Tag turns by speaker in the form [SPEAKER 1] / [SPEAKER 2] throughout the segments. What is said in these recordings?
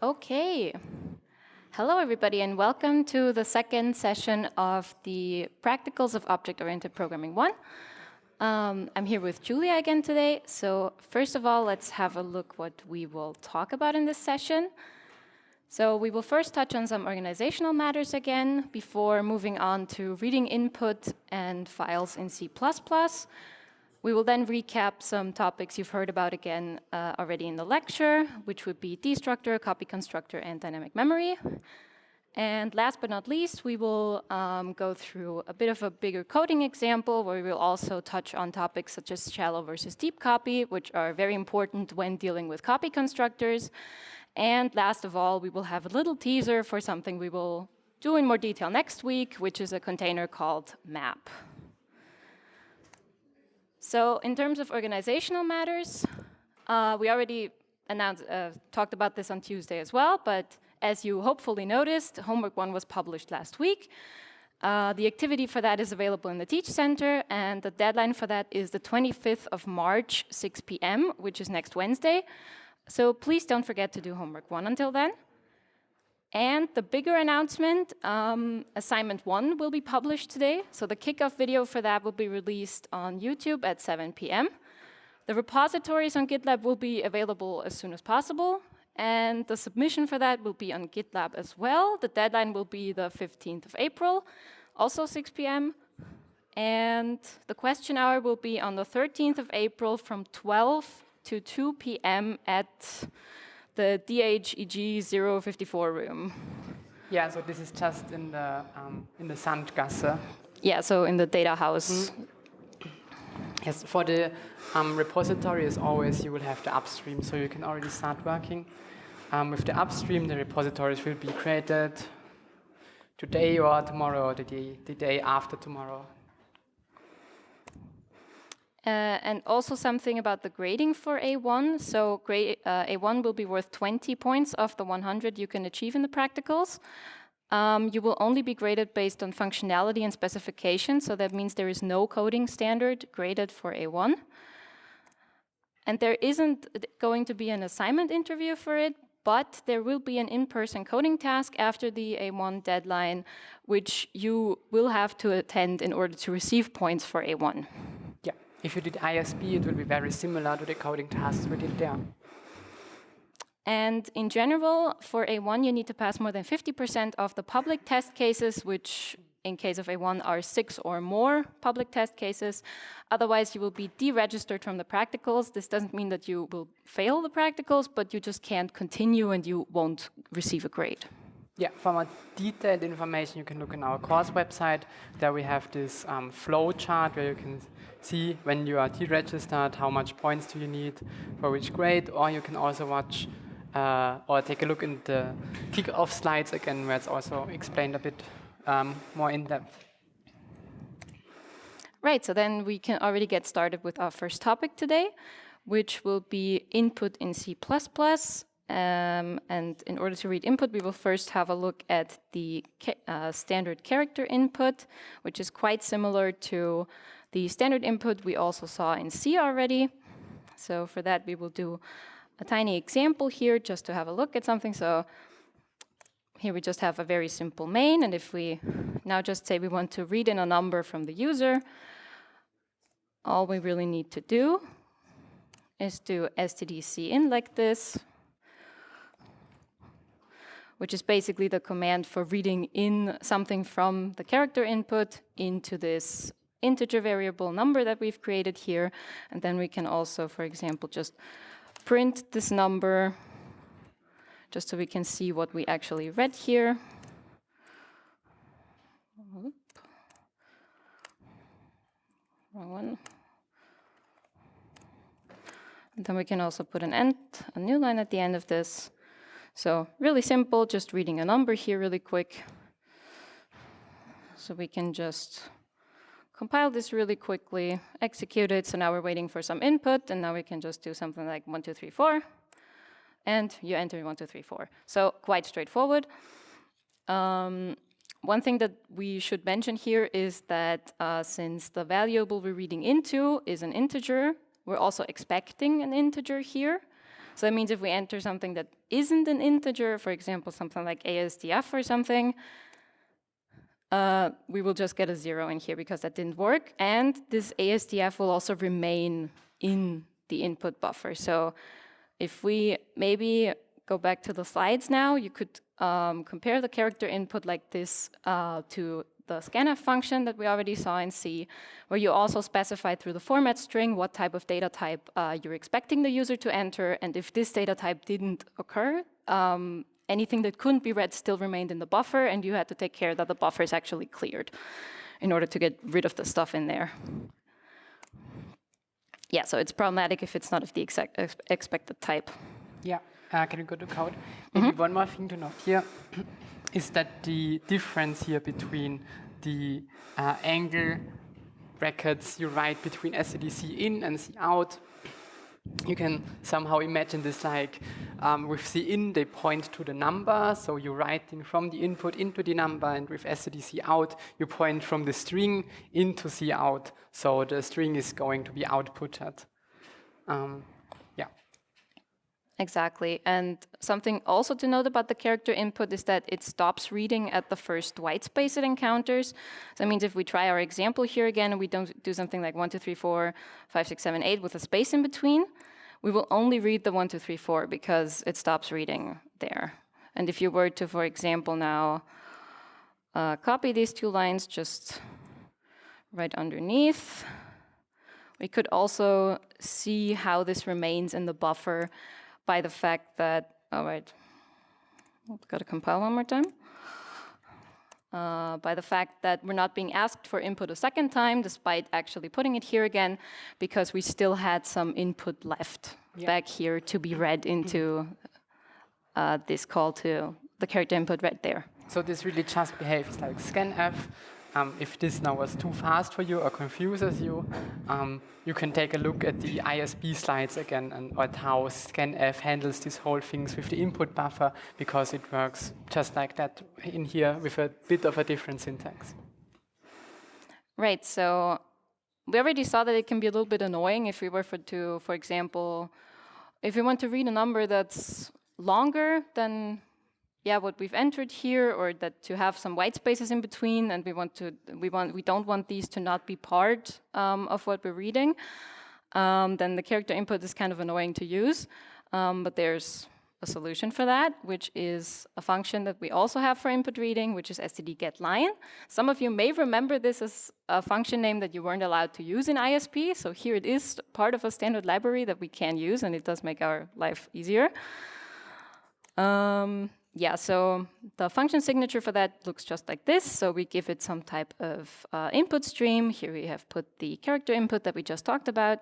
[SPEAKER 1] Okay. Hello, everybody, and welcome to the second session of the Practicals of Object-Oriented Programming 1. I'm here with Julia again today. So first of all, let's have a look what we will talk about in this session. So we will first touch on some organizational matters again before moving on to reading input and files in C++. We will then recap some topics you've heard about again already in the lecture, which would be destructor, copy constructor, and dynamic memory. And last but not least, we will go through a bit of a bigger coding example where we will also touch on topics such as shallow versus deep copy, which are very important when dealing with copy constructors. And last of all, we will have a little teaser for something we will do in more detail next week, which is a container called map. So in terms of organizational matters, we already talked about this on Tuesday as well, but as you hopefully noticed, homework 1 was published last week. The activity for that is available in the Teach Center, and the deadline for that is the 25th of March, 6 p.m., which is next Wednesday. So please don't forget to do homework 1 until then. And the bigger announcement, assignment 1 will be published today. So the kickoff video for that will be released on YouTube at 7 p.m. The repositories on GitLab will be available as soon as possible. And the submission for that will be on GitLab as well. The deadline will be the 15th of April, also 6 p.m. And the question hour will be on the 13th of April from 12 to 2 p.m. at the DHEG 054 room.
[SPEAKER 2] Yeah, so this is just in the Sandgasse.
[SPEAKER 1] Yeah, so in the data house.
[SPEAKER 2] Yes, for the repository, as always, you will have the upstream, so you can already start working. With the upstream, the repositories will be created today or tomorrow, or the day after tomorrow.
[SPEAKER 1] And also something about the grading for A1. So A1 will be worth 20 points of the 100 you can achieve in the practicals. You will only be graded based on functionality and specification, so that means there is no coding standard graded for A1. And there isn't going to be an assignment interview for it, but there will be an in-person coding task after the A1 deadline, which you will have to attend in order to receive points for A1.
[SPEAKER 2] Yeah, if you did ISB, it will be very similar to the coding tasks we did there.
[SPEAKER 1] And in general, for A1, you need to pass more than 50% of the public test cases, which in case of A1 are 6 or more public test cases. Otherwise, you will be deregistered from the practicals. This doesn't mean that you will fail the practicals, but you just can't continue and you won't receive a grade.
[SPEAKER 2] Yeah, for more detailed information, you can look on our course website. There we have this flow chart where you can see when you are deregistered, how much points do you need for which grade, or you can also watch or take a look in the kick-off slides again, where it's also explained a bit more in depth.
[SPEAKER 1] Right, so then we can already get started with our first topic today, which will be input in C++. And in order to read input, we will first have a look at the standard character input, which is quite similar to the standard input we also saw in C already. So for that, we will do a tiny example here just to have a look at something. So here we just have a very simple main, and if we now just say we want to read in a number from the user, all we really need to do is do stdcin like this, which is basically the command for reading in something from the character input into this integer variable number that we've created here. And then we can also, for example, just print this number just so we can see what we actually read here. Wrong one. And then we can also put an end, a new line at the end of this. So really simple, just reading a number here really quick. So we can just compile this really quickly, execute it. So now we're waiting for some input, and now we can just do something like 1, 2, 3, 4. And you enter 1, 2, 3, 4. So quite straightforward. One thing that we should mention here is that since the variable we're reading into is an integer, we're also expecting an integer here. So that means if we enter something that isn't an integer, for example, something like ASDF or something, we will just get a 0 in here because that didn't work. And this ASDF will also remain in the input buffer. So if we maybe go back to the slides now, you could compare the character input like this to the scanf function that we already saw in C, where you also specify through the format string what type of data type you're expecting the user to enter. And if this data type didn't occur, anything that couldn't be read still remained in the buffer, and you had to take care that the buffer is actually cleared in order to get rid of the stuff in there. Yeah, so it's problematic if it's not of the expected type.
[SPEAKER 2] Yeah, can you go to code? Maybe one more thing to note here is that the difference here between the angle brackets you write between stdc in and c out, you can somehow imagine this like with C in, they point to the number, so you're writing from the input into the number, and with stdc out, you point from the string into C out, so the string is going to be outputted. Yeah.
[SPEAKER 1] Exactly, and something also to note about the character input is that it stops reading at the first white space it encounters. So that means if we try our example here again and we don't do something like 1, 2, 3, 4, 5, 6, 7, 8 with a space in between, we will only read the 1, 2, 3, 4 because it stops reading there. And if you were to, for example, now copy these 2 lines just right underneath, we could also see how this remains in the buffer by the fact that, oh wait, I've got to compile one more time. By the fact that we're not being asked for input a second time, despite actually putting it here again, because we still had some input left back here to be read into this call to the character input right there.
[SPEAKER 2] So this really just behaves like scanf. If this now was too fast for you or confuses you, you can take a look at the ISB slides again and at how scanf handles these whole things with the input buffer, because it works just like that in here with a bit of a different syntax.
[SPEAKER 1] Right, so we already saw that it can be a little bit annoying if we were to, for example, if we want to read a number that's longer than what we've entered here, or that to have some white spaces in between, and we don't want these to not be part of what we're reading, then the character input is kind of annoying to use. But there's a solution for that, which is a function that we also have for input reading, which is std_getLine. Some of you may remember this as a function name that you weren't allowed to use in ISP. So here it is part of a standard library that we can use, and it does make our life easier. So the function signature for that looks just like this. So we give it some type of input stream. Here we have put the character input that we just talked about.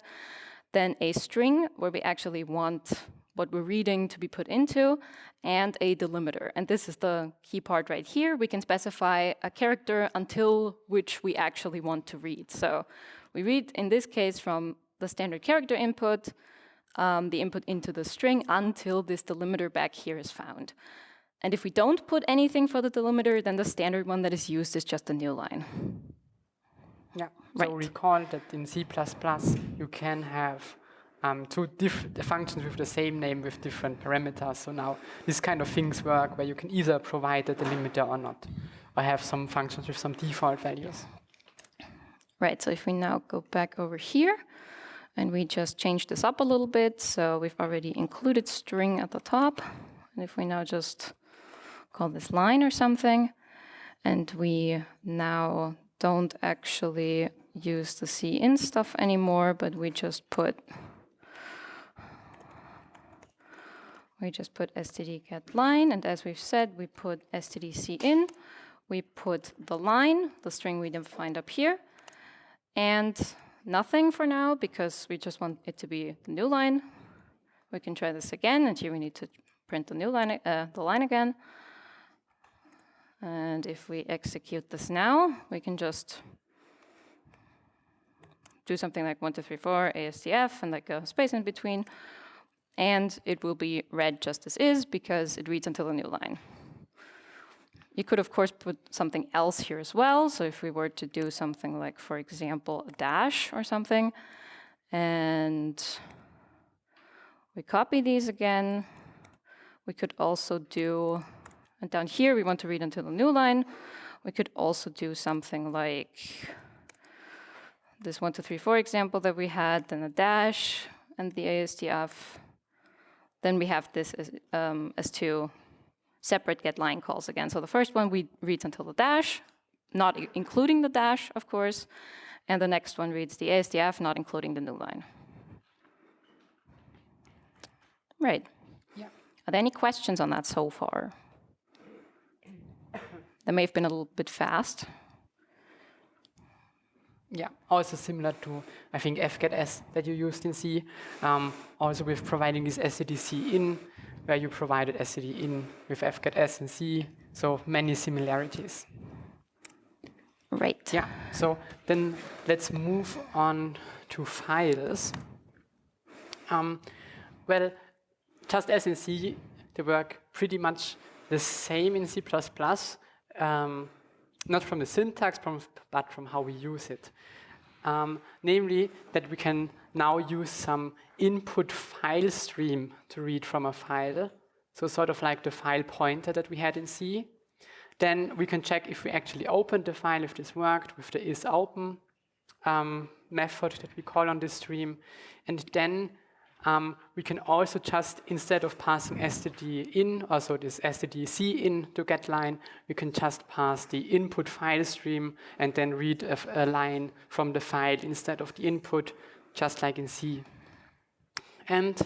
[SPEAKER 1] Then a string where we actually want what we're reading to be put into, and a delimiter. And this is the key part right here. We can specify a character until which we actually want to read. So we read, in this case, from the standard character input, the input into the string until this delimiter back here is found. And if we don't put anything for the delimiter, then the standard one that is used is just a new line.
[SPEAKER 2] Yeah, so recall that in C++ you can have two functions with the same name with different parameters. So now these kind of things work where you can either provide a delimiter or not, or have some functions with some default values.
[SPEAKER 1] Right, so if we now go back over here, and we just change this up a little bit, so we've already included string at the top. And if we now just call this line or something, and we now don't actually use the cin stuff anymore, but we just put std_getLine, and as we've said, we put stdcin, we put the line, the string we defined up here, and nothing for now because we just want it to be the new line. We can try this again, and here we need to print the new line, the line again. And if we execute this now, we can just do something like 1, 2, 3, 4 ASDF and like a space in between, and it will be read just as is because it reads until a new line. You could, of course, put something else here as well. So if we were to do something like, for example, a dash or something, and We copy these again. We could also do, and down here we want to read until the new line. We could also do something like this 1, 2, 3, 4 example that we had, then a dash and the ASDF. Then we have this as two separate get line calls again. So the first one reads until the dash, not including the dash, of course. And the next one reads the ASDF, not including the new line. Right.
[SPEAKER 2] Yeah.
[SPEAKER 1] Are there any questions on that so far? That may have been a little bit fast.
[SPEAKER 2] Yeah, also similar to, I think, fgetS that you used in C. Also with providing this stdc in, where you provided std in with fgetS in C. So many similarities.
[SPEAKER 1] Right.
[SPEAKER 2] Yeah, so then let's move on to files. Well, just as in C, they work pretty much the same in C++, not from the syntax, but from how we use it. Namely, that we can now use some input file stream to read from a file. So sort of like the file pointer that we had in C. Then we can check if we actually opened the file, if this worked with the isOpen method that we call on this stream. And then we can also just, instead of passing std in, also this stdc in to get line, we can just pass the input file stream and then read a line from the file instead of the input, just like in C. And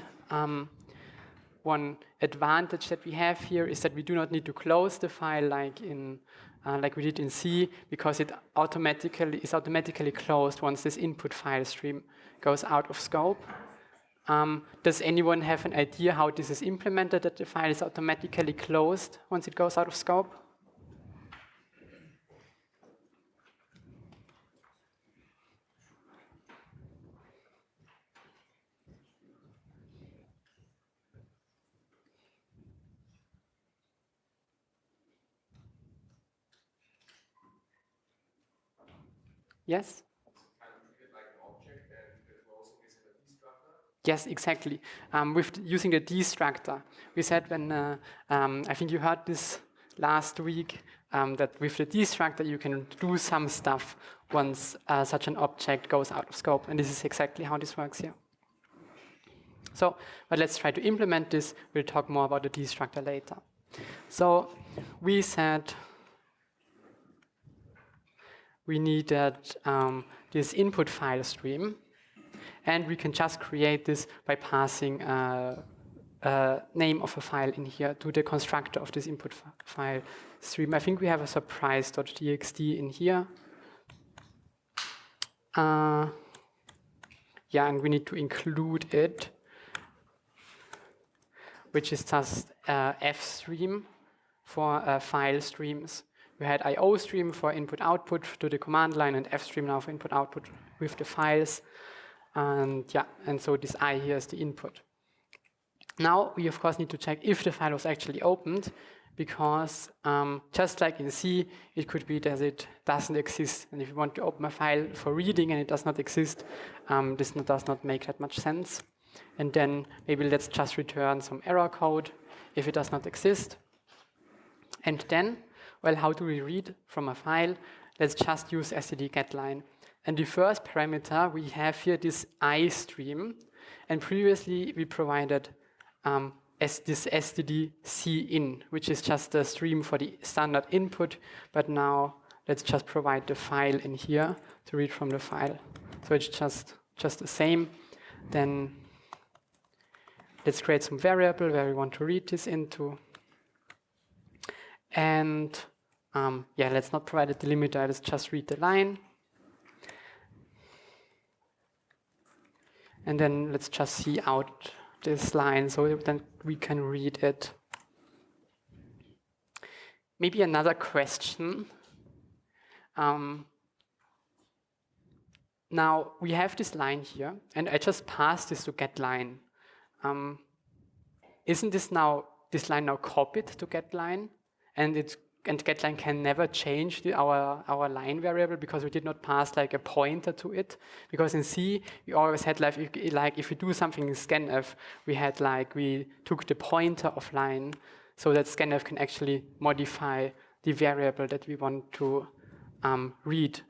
[SPEAKER 2] one advantage that we have here is that we do not need to close the file like we did in C, because it is automatically closed once this input file stream goes out of scope. Does anyone have an idea how this is implemented, that the file is automatically closed once it goes out of scope? Yes? Yes, exactly. Using the destructor. We said when, I think you heard this last week, that with the destructor you can do some stuff once such an object goes out of scope. And this is exactly how this works here. So, but let's try to implement this. We'll talk more about the destructor later. So we said we needed this input file stream. And we can just create this by passing a name of a file in here to the constructor of this input file stream. I think we have a surprise.txt in here. Yeah, and we need to include it, which is just fstream for file streams. We had IO stream for input-output to the command line, and fstream now for input-output with the files. And yeah, and so this I here is the input. Now we of course need to check if the file was actually opened, because just like in C, it could be that it doesn't exist. And if you want to open a file for reading and it does not exist, this does not make that much sense. And then maybe let's just return some error code if it does not exist. And then, well, how do we read from a file? Let's just use std getLine. And the first parameter, we have here this I stream. And previously, we provided this stdc in, which is just a stream for the standard input. But now, let's just provide the file in here to read from the file. So it's just the same. Then let's create some variable where we want to read this into. And yeah, let's not provide a delimiter. Let's just read the line. And then let's just see out this line so then we can read it. Maybe another question. Now we have this line here, and I just passed this to getLine. Isn't this line now copied to getLine? And it and getLine can never change our line variable because we did not pass like a pointer to it. Because in C, we always had like if we do something in scanf, we took the pointer of line so that scanf can actually modify the variable that we want to read.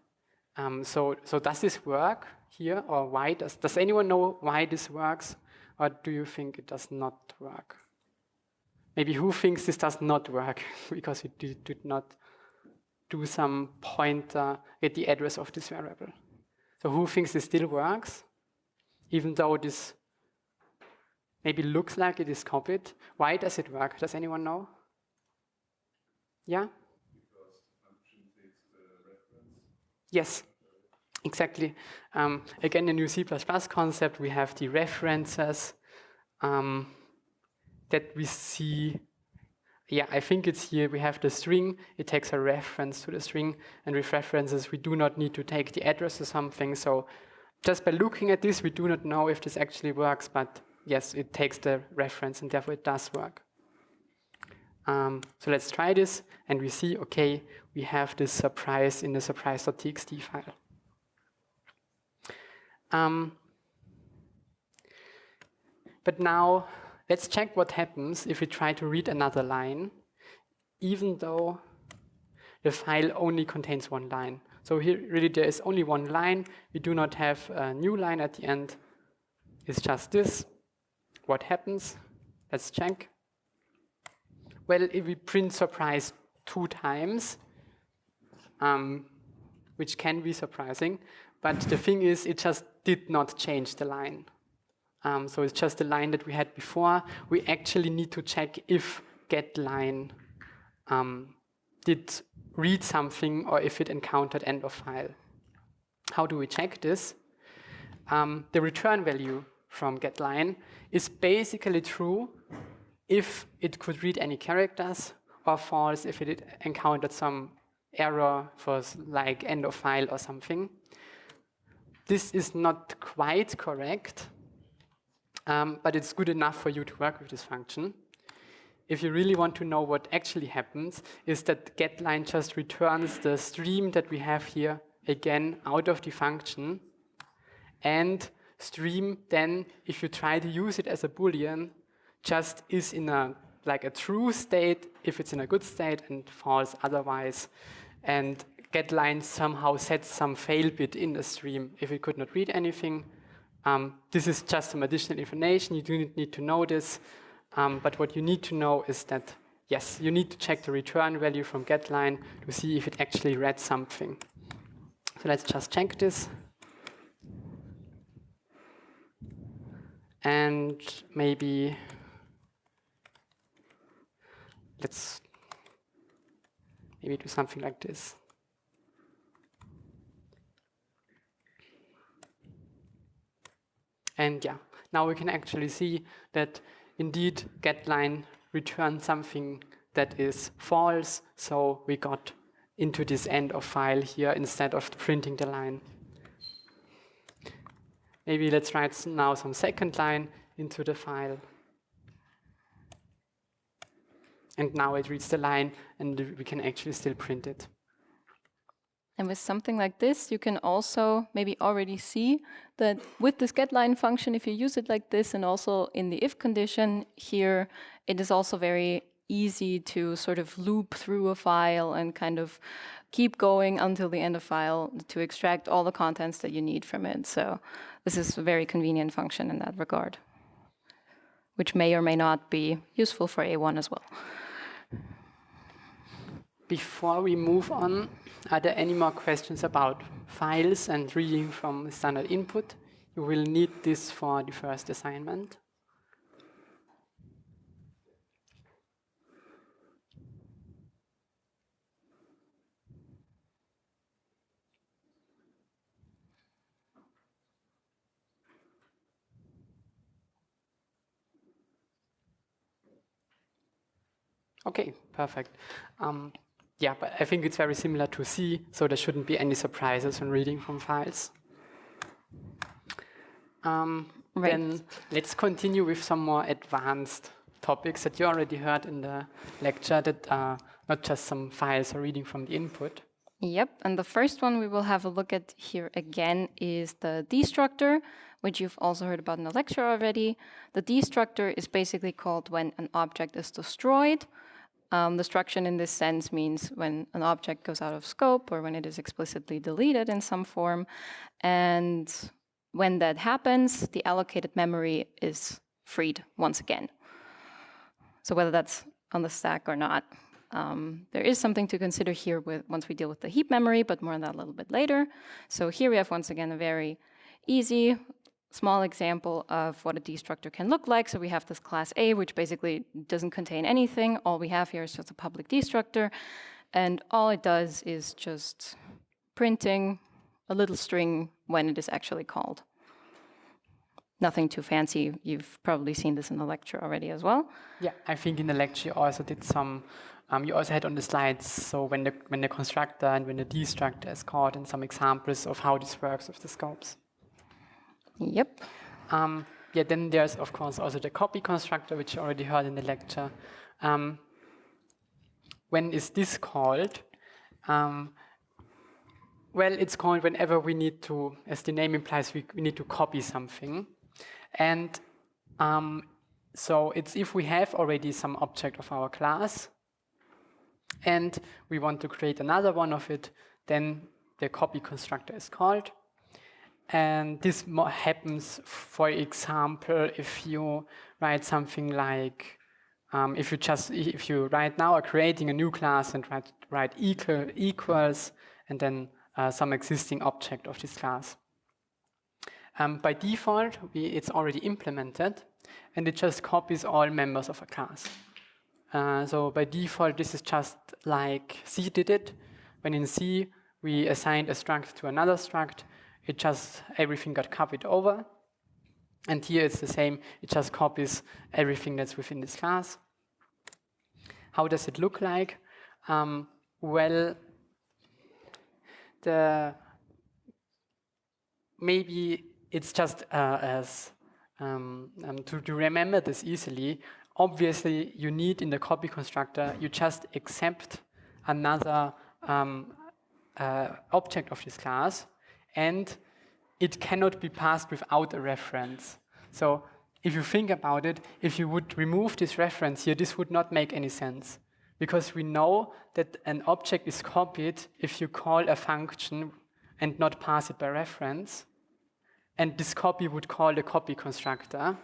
[SPEAKER 2] So does this work here, or why does anyone know why this works, or do you think it does not work? Maybe who thinks this does not work because we did not do some pointer at the address of this variable? So who thinks this still works, even though this maybe looks like it is copied? Why does it work? Does anyone know? Yeah?
[SPEAKER 3] Because the function takes the reference.
[SPEAKER 2] Yes, exactly. Again, in the new C++ concept, we have the references that we see. Yeah, I think it's here. We have the string. It takes a reference to the string. And with references, we do not need to take the address or something. So just by looking at this, we do not know if this actually works. But yes, it takes the reference, and therefore it does work. So let's try this. And we see, OK, we have this surprise in the surprise.txt file. But now, let's check what happens if we try to read another line, even though the file only contains one line. So here, really, there is only one line. We do not have a new line at the end. It's just this. What happens? Let's check. Well, if we print surprise 2 times, which can be surprising, but the thing is, it just did not change the line. So it's just the line that we had before. We actually need to check if getLine did read something or if it encountered end of file. How do we check this? The return value from getLine is basically true if it could read any characters, or false if it encountered some error for like end of file or something. This is not quite correct. But it's good enough for you to work with this function. If you really want to know what actually happens, is that getLine just returns the stream that we have here again out of the function. And stream then, if you try to use it as a Boolean, just is in a true state if it's in a good state and false otherwise. And getLine somehow sets some fail bit in the stream if it could not read anything. This is just some additional information. You do not need to know this. But what you need to know is that, yes, you need to check the return value from getLine to see if it actually read something. So let's just check this. And maybe let's do something like this. And yeah, now we can actually see that indeed getLine returned something that is false. So we got into this end of file here instead of printing the line. Maybe let's write now some second line into the file. And now it reads the line, and we can actually still print it.
[SPEAKER 1] And with something like this, you can also maybe already see that with this getLine function, if you use it like this, and also in the if condition here, it is also very easy to sort of loop through a file and kind of keep going until the end of file to extract all the contents that you need from it. So this is a very convenient function in that regard, which may or may not be useful for A1 as well.
[SPEAKER 2] Before we move on, are there any more questions about files and reading from standard input? You will need this for the first assignment. Okay, perfect. Yeah, but I think it's very similar to C, so there shouldn't be any surprises when reading from files.
[SPEAKER 1] Right.
[SPEAKER 2] Then let's continue with some more advanced topics that you already heard in the lecture that are not just some files or reading from the input.
[SPEAKER 1] Yep, and the first one we will have a look at here again is the destructor, which you've also heard about in the lecture already. The destructor is basically called when an object is destroyed. Destruction in this sense means when an object goes out of scope or when it is explicitly deleted in some form. And when that happens, the allocated memory is freed once again. So whether that's on the stack or not. There is something to consider here once we deal with the heap memory, but more on that a little bit later. So here we have once again a very easy, small example of what a destructor can look like. So we have this class A, which basically doesn't contain anything. All we have here is just a public destructor. And all it does is just printing a little string when it is actually called. Nothing too fancy. You've probably seen this in the lecture already as well.
[SPEAKER 2] Yeah, I think in the lecture you also did some, you also had on the slides, so when the constructor and when the destructor is called, and some examples of how this works with the scopes.
[SPEAKER 1] Yep.
[SPEAKER 2] Yeah, then there's of course also the copy constructor, which you already heard in the lecture. When is this called? Well, it's called whenever we need to, as the name implies, we need to copy something. And so it's if we have already some object of our class and we want to create another one of it, then the copy constructor is called. And this happens, for example, if you write something like, if you right now are creating a new class and write equals and then some existing object of this class. By default, it's already implemented, and it just copies all members of a class. So by default, this is just like C did it. When in C, we assigned a struct to another struct, everything got copied over. And here it's the same, it just copies everything that's within this class. How does it look like? Well, maybe it's just to remember this easily. Obviously, you need in the copy constructor, you just accept another object of this class, and it cannot be passed without a reference. So if you think about it, if you would remove this reference here, this would not make any sense. Because we know that an object is copied if you call a function and not pass it by reference. And this copy would call the copy constructor.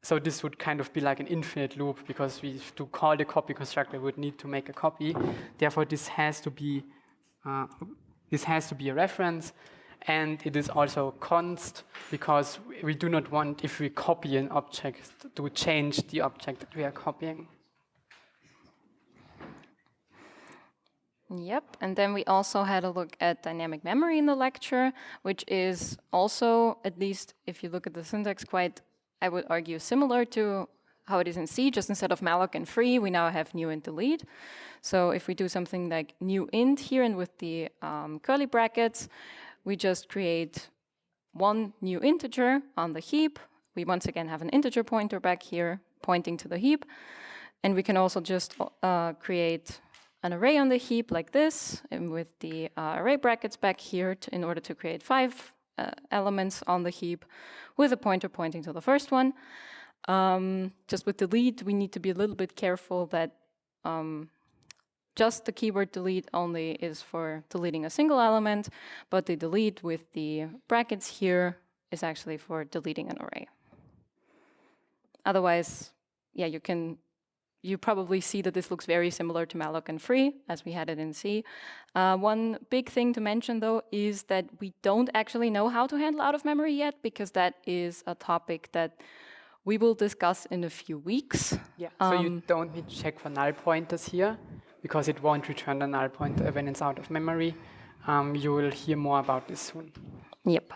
[SPEAKER 2] So this would kind of be like an infinite loop, because to call the copy constructor would need to make a copy. Therefore, this has to be a reference. And it is also const, because we do not want, if we copy an object, to change the object that we are copying.
[SPEAKER 1] Yep, and then we also had a look at dynamic memory in the lecture, which is also, at least if you look at the syntax, quite, I would argue, similar to how it is in C. Just instead of malloc and free, we now have new and delete. So if we do something like new int here and with the curly brackets, we just create one new integer on the heap. We once again have an integer pointer back here pointing to the heap. And we can also just create an array on the heap like this, and with the array brackets back here in order to create 5 elements on the heap with a pointer pointing to the first one. Just with delete, we need to be a little bit careful that just the keyword delete only is for deleting a single element, but the delete with the brackets here is actually for deleting an array. Otherwise, yeah, you probably see that this looks very similar to malloc and free, as we had it in C. One big thing to mention, though, is that we don't actually know how to handle out of memory yet, because that is a topic that we will discuss in a few weeks.
[SPEAKER 2] Yeah, so you don't need to check for null pointers here, because it won't return the null pointer when it's out of memory. You will hear more about this soon.
[SPEAKER 1] Yep.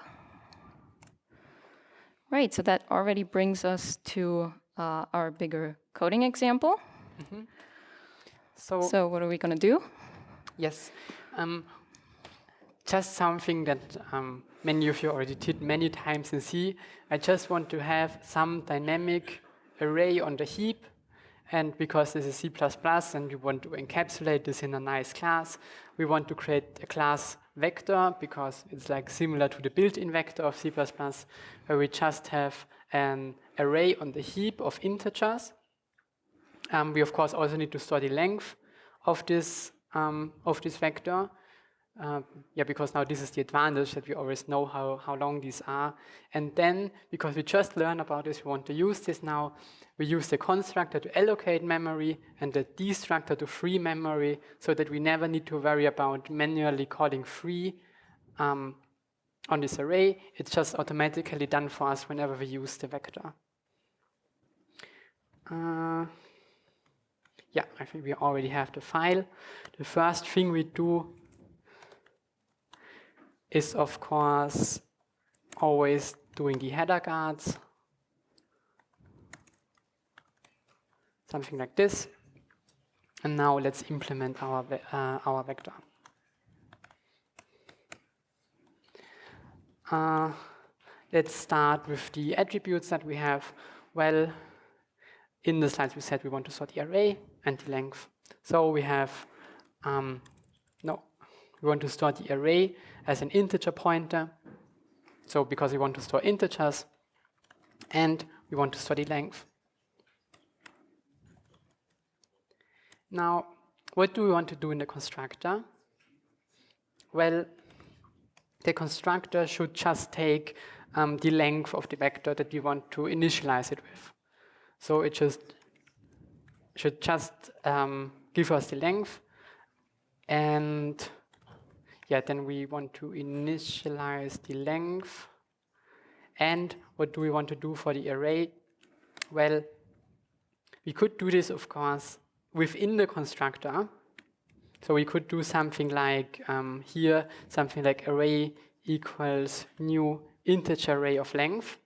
[SPEAKER 1] Right, so that already brings us to our bigger coding example.
[SPEAKER 2] Mm-hmm.
[SPEAKER 1] So what are we going to do?
[SPEAKER 2] Yes, just something that many of you already did many times in C. I just want to have some dynamic array on the heap. And because this is C++ and we want to encapsulate this in a nice class, we want to create a class vector because it's like similar to the built-in vector of C++, where we just have an array on the heap of integers. We of course also need to store the length of this vector. Yeah, because now this is the advantage that we always know how long these are. And then, because we just learned about this, we want to use this now. We use the constructor to allocate memory and the destructor to free memory so that we never need to worry about manually calling free on this array. It's just automatically done for us whenever we use the vector. Yeah, I think we already have the file. The first thing we do is, of course, always doing the header guards. Something like this. And now let's implement our vector. Let's start with the attributes that we have. Well, in the slides we said we want to sort the array and the length. So we have, we want to store the array as an integer pointer. So because we want to store integers, and we want to store the length. Now, what do we want to do in the constructor? Well, the constructor should just take the length of the vector that we want to initialize it with. So it should just give us the length, and yeah, then we want to initialize the length. And what do we want to do for the array? Well, we could do this, of course, within the constructor. So we could do something like here, something like array equals new integer array of length.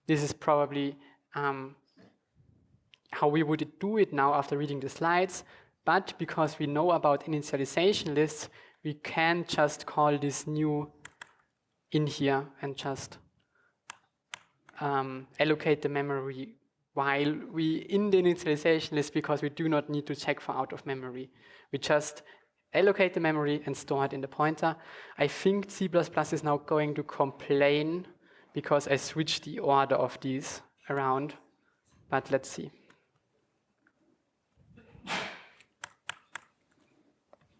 [SPEAKER 2] This is probably how we would do it now after reading the slides. But because we know about initialization lists, we can just call this new in here and just allocate the memory while we in the initialization list, because we do not need to check for out of memory. We just allocate the memory and store it in the pointer. I think C++ is now going to complain because I switched the order of these around, but let's see.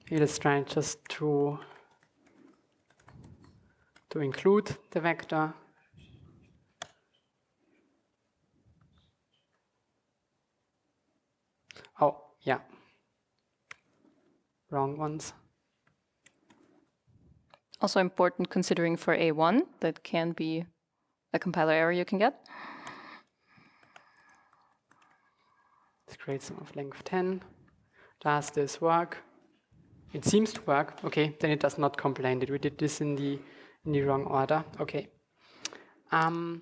[SPEAKER 2] Okay, let's try just to include the vector. Oh, yeah. Wrong ones.
[SPEAKER 1] Also important considering for A1, that can be a compiler error you can get.
[SPEAKER 2] Let's create some of length 10. Does this work? It seems to work. Okay, then it does not complain that we did this in the wrong order. Okay.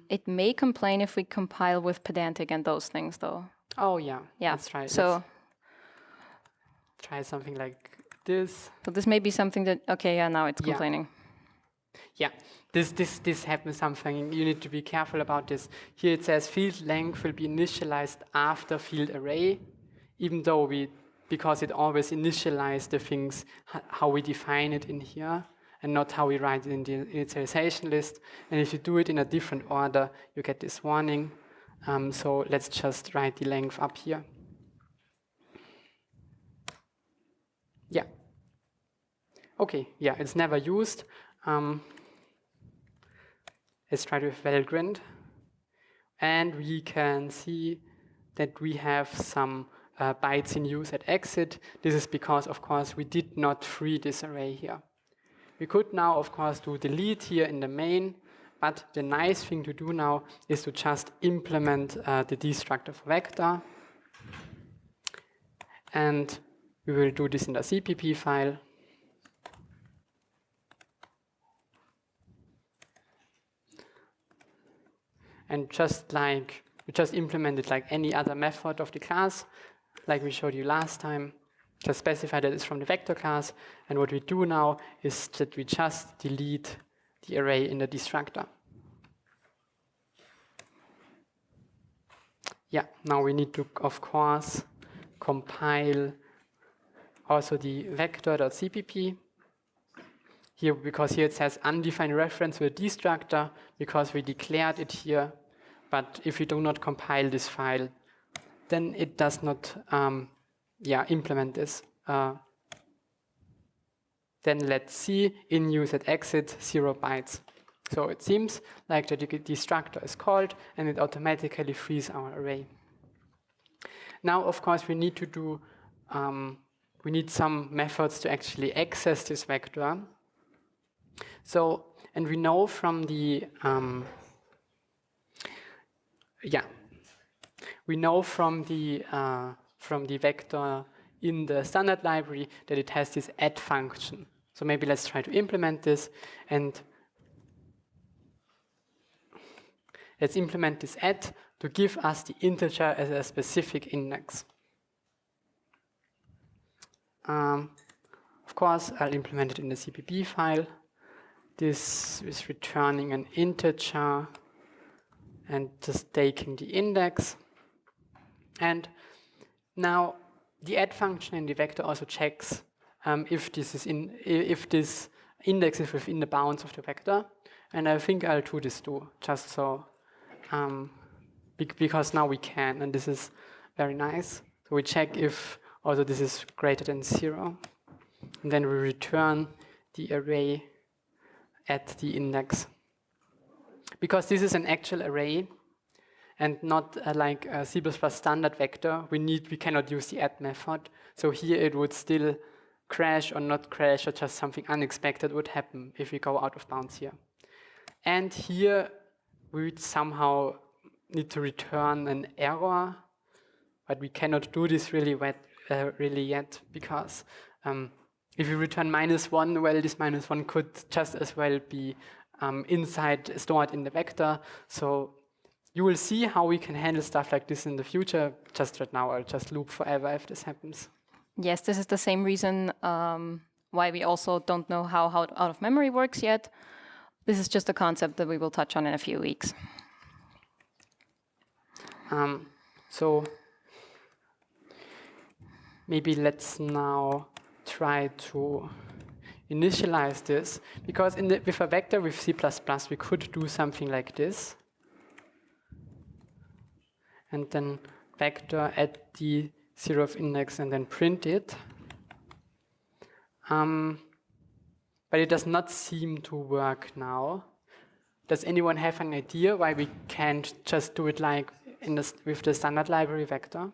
[SPEAKER 1] It may complain if we compile with pedantic and those things, though.
[SPEAKER 2] Oh yeah.
[SPEAKER 1] Yeah.
[SPEAKER 2] Let's try.
[SPEAKER 1] So
[SPEAKER 2] let's try something like this.
[SPEAKER 1] So this may be something that, okay, yeah, now it's complaining.
[SPEAKER 2] Yeah, this happens something. You need to be careful about this. Here it says field length will be initialized after field array, even though because it always initializes the things, how we define it in here, and not how we write it in the initialization list. And if you do it in a different order, you get this warning. So let's just write the length up here. Yeah. Okay, yeah, it's never used. Let's try with Valgrind. And we can see that we have some bytes in use at exit. This is because, of course, we did not free this array here. We could now, of course, do delete here in the main, but the nice thing to do now is to just implement the destructor for vector. And we will do this in the CPP file. And just like, we just implemented like any other method of the class, like we showed you last time, just specify that it's from the vector class. And what we do now is that we just delete the array in the destructor. yeah, now we need to, of course, compile also the vector.cpp. Here, because here it says undefined reference with destructor, because we declared it here. But if we do not compile this file, then it does not implement this. Then let's see, in use at exit 0 bytes. So it seems like the destructor is called and it automatically frees our array. Now, of course, we need to do, we need some methods to actually access this vector. So, and we know from the, we know from the vector in the standard library that it has this add function. So maybe let's try to implement this, and let's implement this add to give us the integer as a specific index. Of course, I'll implement it in the CPP file. This is returning an integer and just taking the index. And now the add function in the vector also checks if this index is within the bounds of the vector. And I think I'll do this too, just so, because now we can, and this is very nice. So we check if also this is greater than 0. And then we return the array at the index. Because this is an actual array and not like a C++ standard vector, we cannot use the add method. So here it would still crash or not crash, or just something unexpected would happen if we go out of bounds here. And here we would somehow need to return an error, but we cannot do this really yet, because if we return -1, well, this -1 could just as well be stored in the vector. So you will see how we can handle stuff like this in the future. Just right now, I'll just loop forever if this happens.
[SPEAKER 1] Yes, this is the same reason why we also don't know how out of memory works yet. This is just a concept that we will touch on in a few weeks.
[SPEAKER 2] So maybe let's now try to initialize this, because with a vector with C++, we could do something like this. And then vector at the 0th index and then print it. But it does not seem to work now. Does anyone have an idea why we can't just do it like with the standard library vector?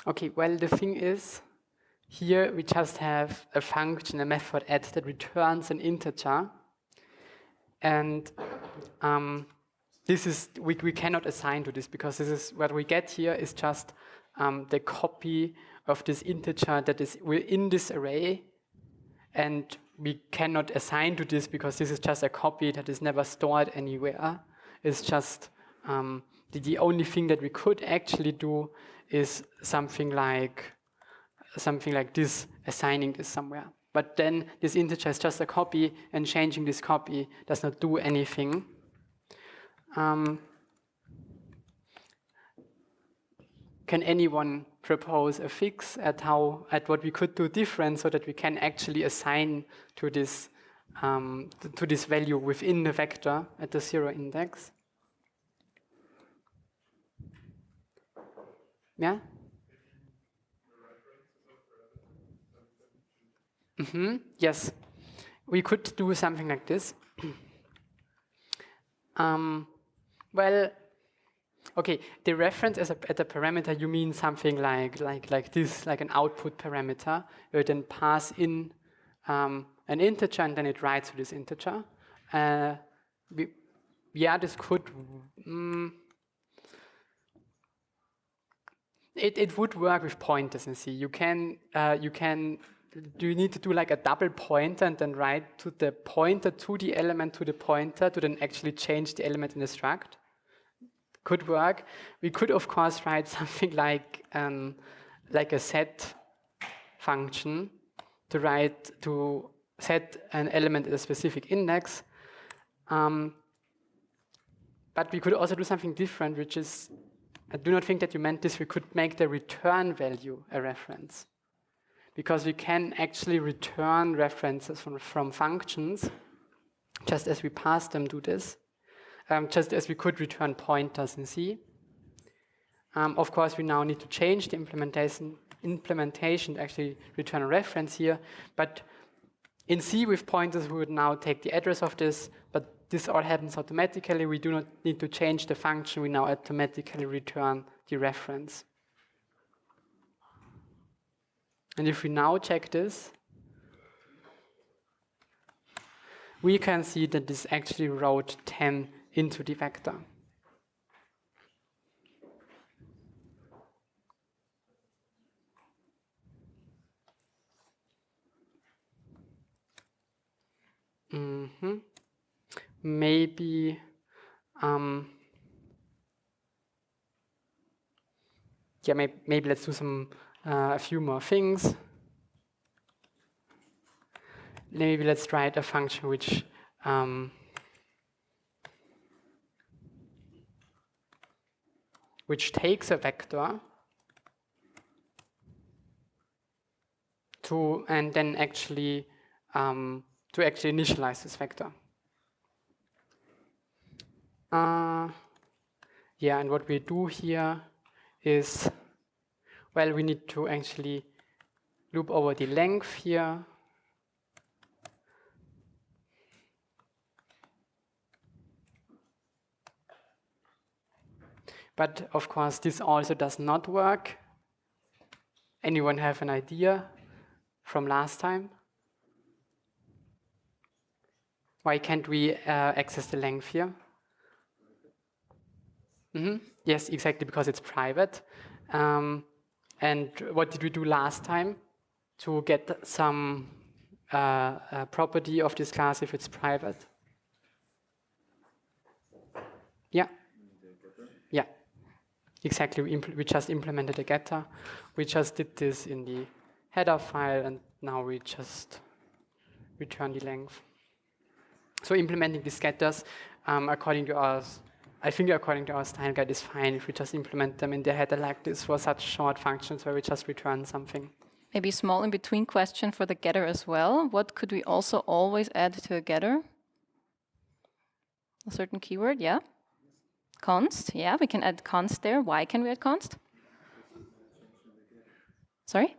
[SPEAKER 2] Okay, well, the thing is, here we just have a function, a method add, that returns an integer. And this is, we cannot assign to this, because this is what we get here is just the copy of this integer that is within this array. And we cannot assign to this because this is just a copy that is never stored anywhere. It's just the only thing that we could actually do is something like this, assigning this somewhere. But then this integer is just a copy, and changing this copy does not do anything. Can anyone propose a fix at what we could do different so that we can actually assign to this value within the vector at the 0 index? Yeah? Yes, we could do something like this. Well, okay, the reference as a parameter, you mean something like this, like an output parameter, where you then pass in an integer and then it writes to this integer. This could. It would work with pointers in C. You need to do like a double pointer and then write to the pointer to the element to the pointer to then actually change the element in the struct. Could work. We could of course write something like a set function to set an element at a specific index. But we could also do something different, which is, I do not think that you meant this, we could make the return value a reference. Because we can actually return references from functions, just as we pass them to this, just as we could return pointers in C. Of course, we now need to change the implementation to actually return a reference here, but in C with pointers, we would now take the address of this, but this all happens automatically. We do not need to change the function. We now automatically return the reference. And if we now check this, we can see that this actually wrote 10 into the vector. Maybe maybe let's do a few more things. Maybe let's write a function which takes a vector and then actually initialize this vector. And what we do here is, well, we need to actually loop over the length here. But of course, this also does not work. Anyone have an idea from last time? Why can't we access the length here? Yes, exactly, because it's private. And what did we do last time to get some property of this class if it's private? Yeah. Yeah, exactly. We just implemented a getter. We just did this in the header file, and now we just return the length. So implementing these getters, according to our style guide, is fine if we just implement them in the header like this for such short functions where we just return something.
[SPEAKER 1] Maybe a small in-between question for the getter as well. What could we also always add to a getter? A certain keyword, yeah? Const, yeah, we can add const there. Why can we add const? Sorry?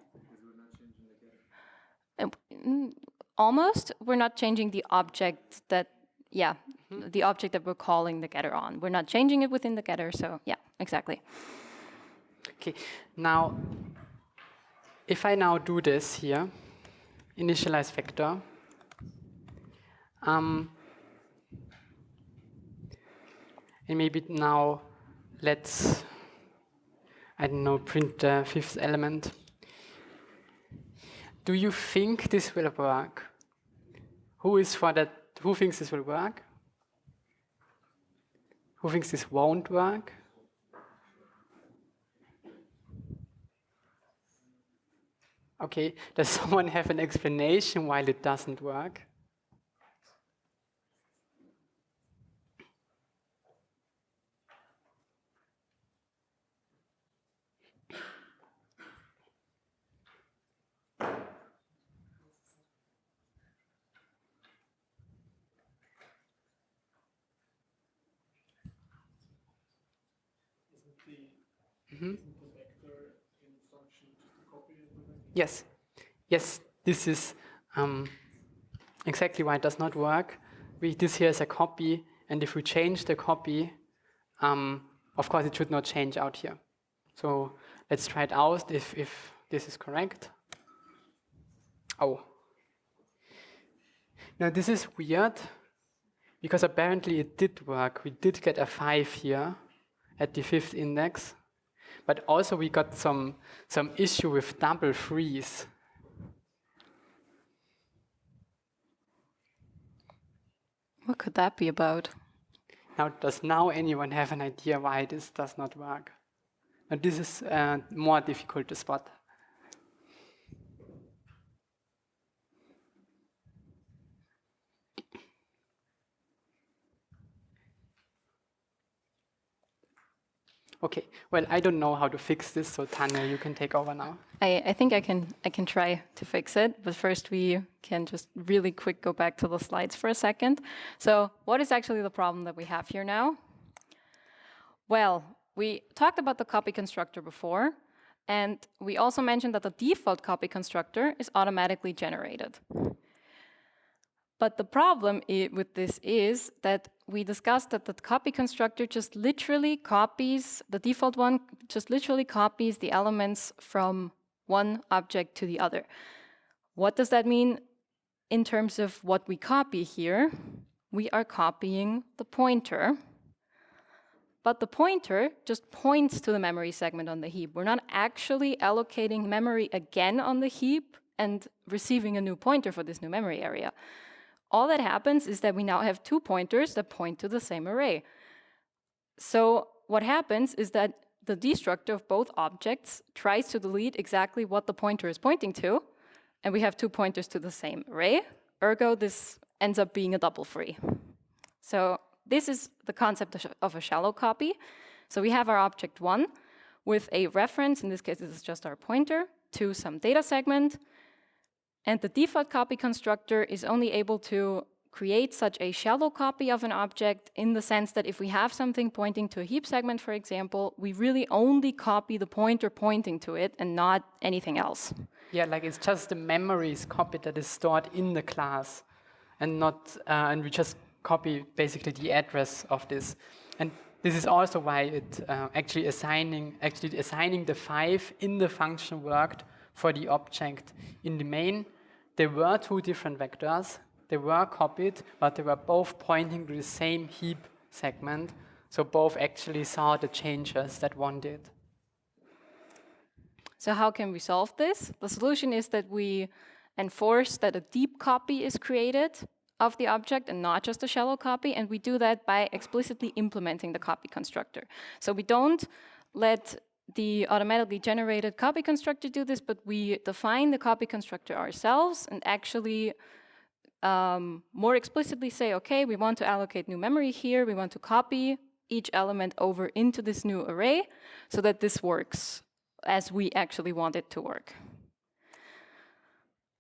[SPEAKER 1] Almost. We're not changing the object that, the object that we're calling the getter on. We're not changing it within the getter, so yeah, exactly.
[SPEAKER 2] Okay, now, if I now do this here, initialize vector, and maybe now let's, I don't know, print the fifth element. Do you think this will work? Who is for that? Who thinks this will work? Who thinks this won't work? Okay, does someone have an explanation why it doesn't work? Yes, this is exactly why it does not work. This here is a copy, and if we change the copy, of course it should not change out here. So let's try it out if this is correct. Oh, Now this is weird, because apparently it did work. We did get a 5 here at the 5th index, but also we got some issue with double freeze.
[SPEAKER 1] What could that be about?
[SPEAKER 2] Now, does now anyone have an idea why this does not work? But this is more difficult to spot. Okay, well, I don't know how to fix this, so Tanya, you can take over now.
[SPEAKER 1] I think I can try to fix it, but first we can just really quick go back to the slides for a second. So what is actually the problem that we have here now? Well, we talked about the copy constructor before, and we also mentioned that the default copy constructor is automatically generated. But the problem with this is that we discussed that the copy constructor just literally copies, the default one just literally copies the elements from one object to the other. What does that mean in terms of what we copy here? We are copying the pointer, but the pointer just points to the memory segment on the heap. We're not actually allocating memory again on the heap and receiving a new pointer for this new memory area. All that happens is that we now have 2 pointers that point to the same array. So what happens is that the destructor of both objects tries to delete exactly what the pointer is pointing to, and we have 2 pointers to the same array. Ergo, this ends up being a double free. So this is the concept of a shallow copy. So we have our object 1 with a reference, in this case this is just our pointer, to some data segment. And the default copy constructor is only able to create such a shallow copy of an object in the sense that if we have something pointing to a heap segment, for example, we really only copy the pointer pointing to it and not anything else.
[SPEAKER 2] Yeah, like it's just the memories copied that is stored in the class, and not, and we just copy basically the address of this. And this is also why it actually assigning the 5 in the function worked for the object in the main. There were 2 different vectors. They were copied, but they were both pointing to the same heap segment. So both actually saw the changes that one did.
[SPEAKER 1] So how can we solve this? The solution is that we enforce that a deep copy is created of the object and not just a shallow copy, and we do that by explicitly implementing the copy constructor. So we don't let the automatically generated copy constructor do this, but we define the copy constructor ourselves and actually more explicitly say, okay, we want to allocate new memory here, we want to copy each element over into this new array so that this works as we actually want it to work.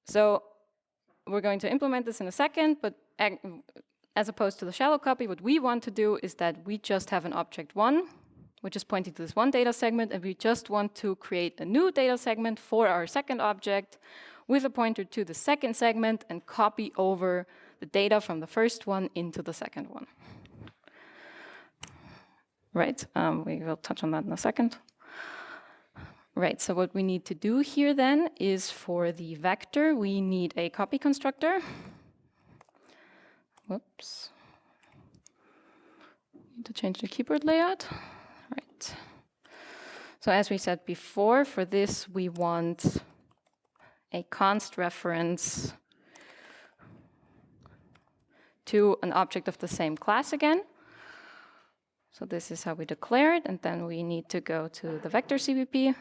[SPEAKER 1] So we're going to implement this in a second, but as opposed to the shallow copy, what we want to do is that we just have an object 1, which is pointing to this one data segment, and we just want to create a new data segment for our second object with a pointer to the second segment and copy over the data from the first one into the second one. Right, we will touch on that in a second. Right, so what we need to do here then is for the vector, we need a copy constructor. Whoops. Need to change the keyboard layout. Right. So as we said before, for this we want a const reference to an object of the same class again. So this is how we declare it, and then we need to go to the vector CVP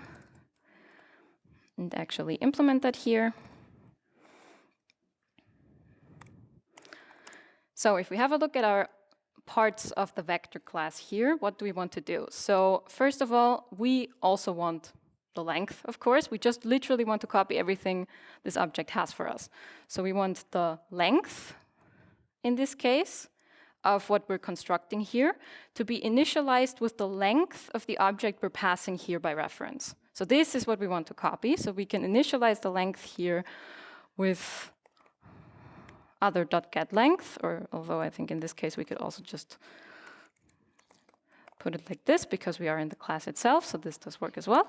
[SPEAKER 1] and actually implement that here. So if we have a look at our parts of the vector class here, what do we want to do? So first of all, we also want the length, of course. We just literally want to copy everything this object has for us. So we want the length, in this case, of what we're constructing here to be initialized with the length of the object we're passing here by reference. So this is what we want to copy. So we can initialize the length here with other.getLength, or although I think in this case we could also just put it like this because we are in the class itself, so this does work as well.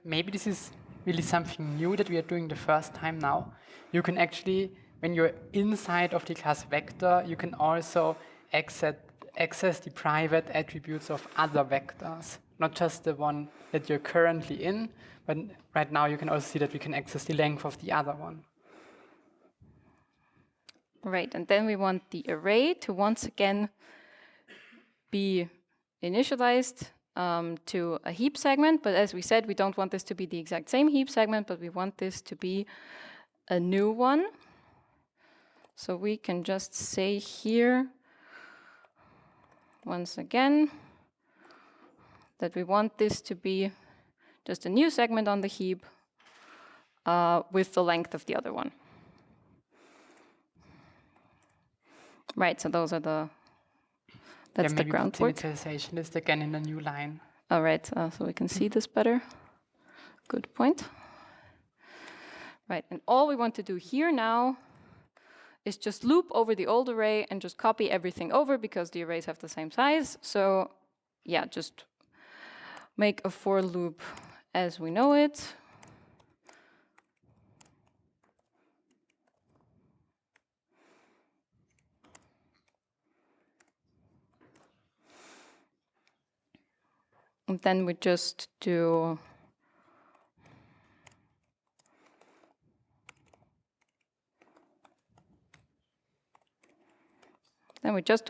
[SPEAKER 2] Maybe this is really something new that we are doing the first time now. You can actually when you're inside of the class vector, you can also access the private attributes of other vectors, not just the one that you're currently in, but right now you can also see that we can access the length of the other one.
[SPEAKER 1] Right, and then we want the array to once again be initialized to a heap segment, but as we said, we don't want this to be the exact same heap segment, but we want this to be a new one. So we can just say here, once again, that we want this to be just a new segment on the heap with the length of the other one. Right, so those are that's the groundwork.
[SPEAKER 2] Initialization is again in a new line.
[SPEAKER 1] All right, so we can see this better. Good point. Right, and all we want to do here now is just loop over the old array and just copy everything over because the arrays have the same size. So yeah, just make a for loop as we know it. And then we just do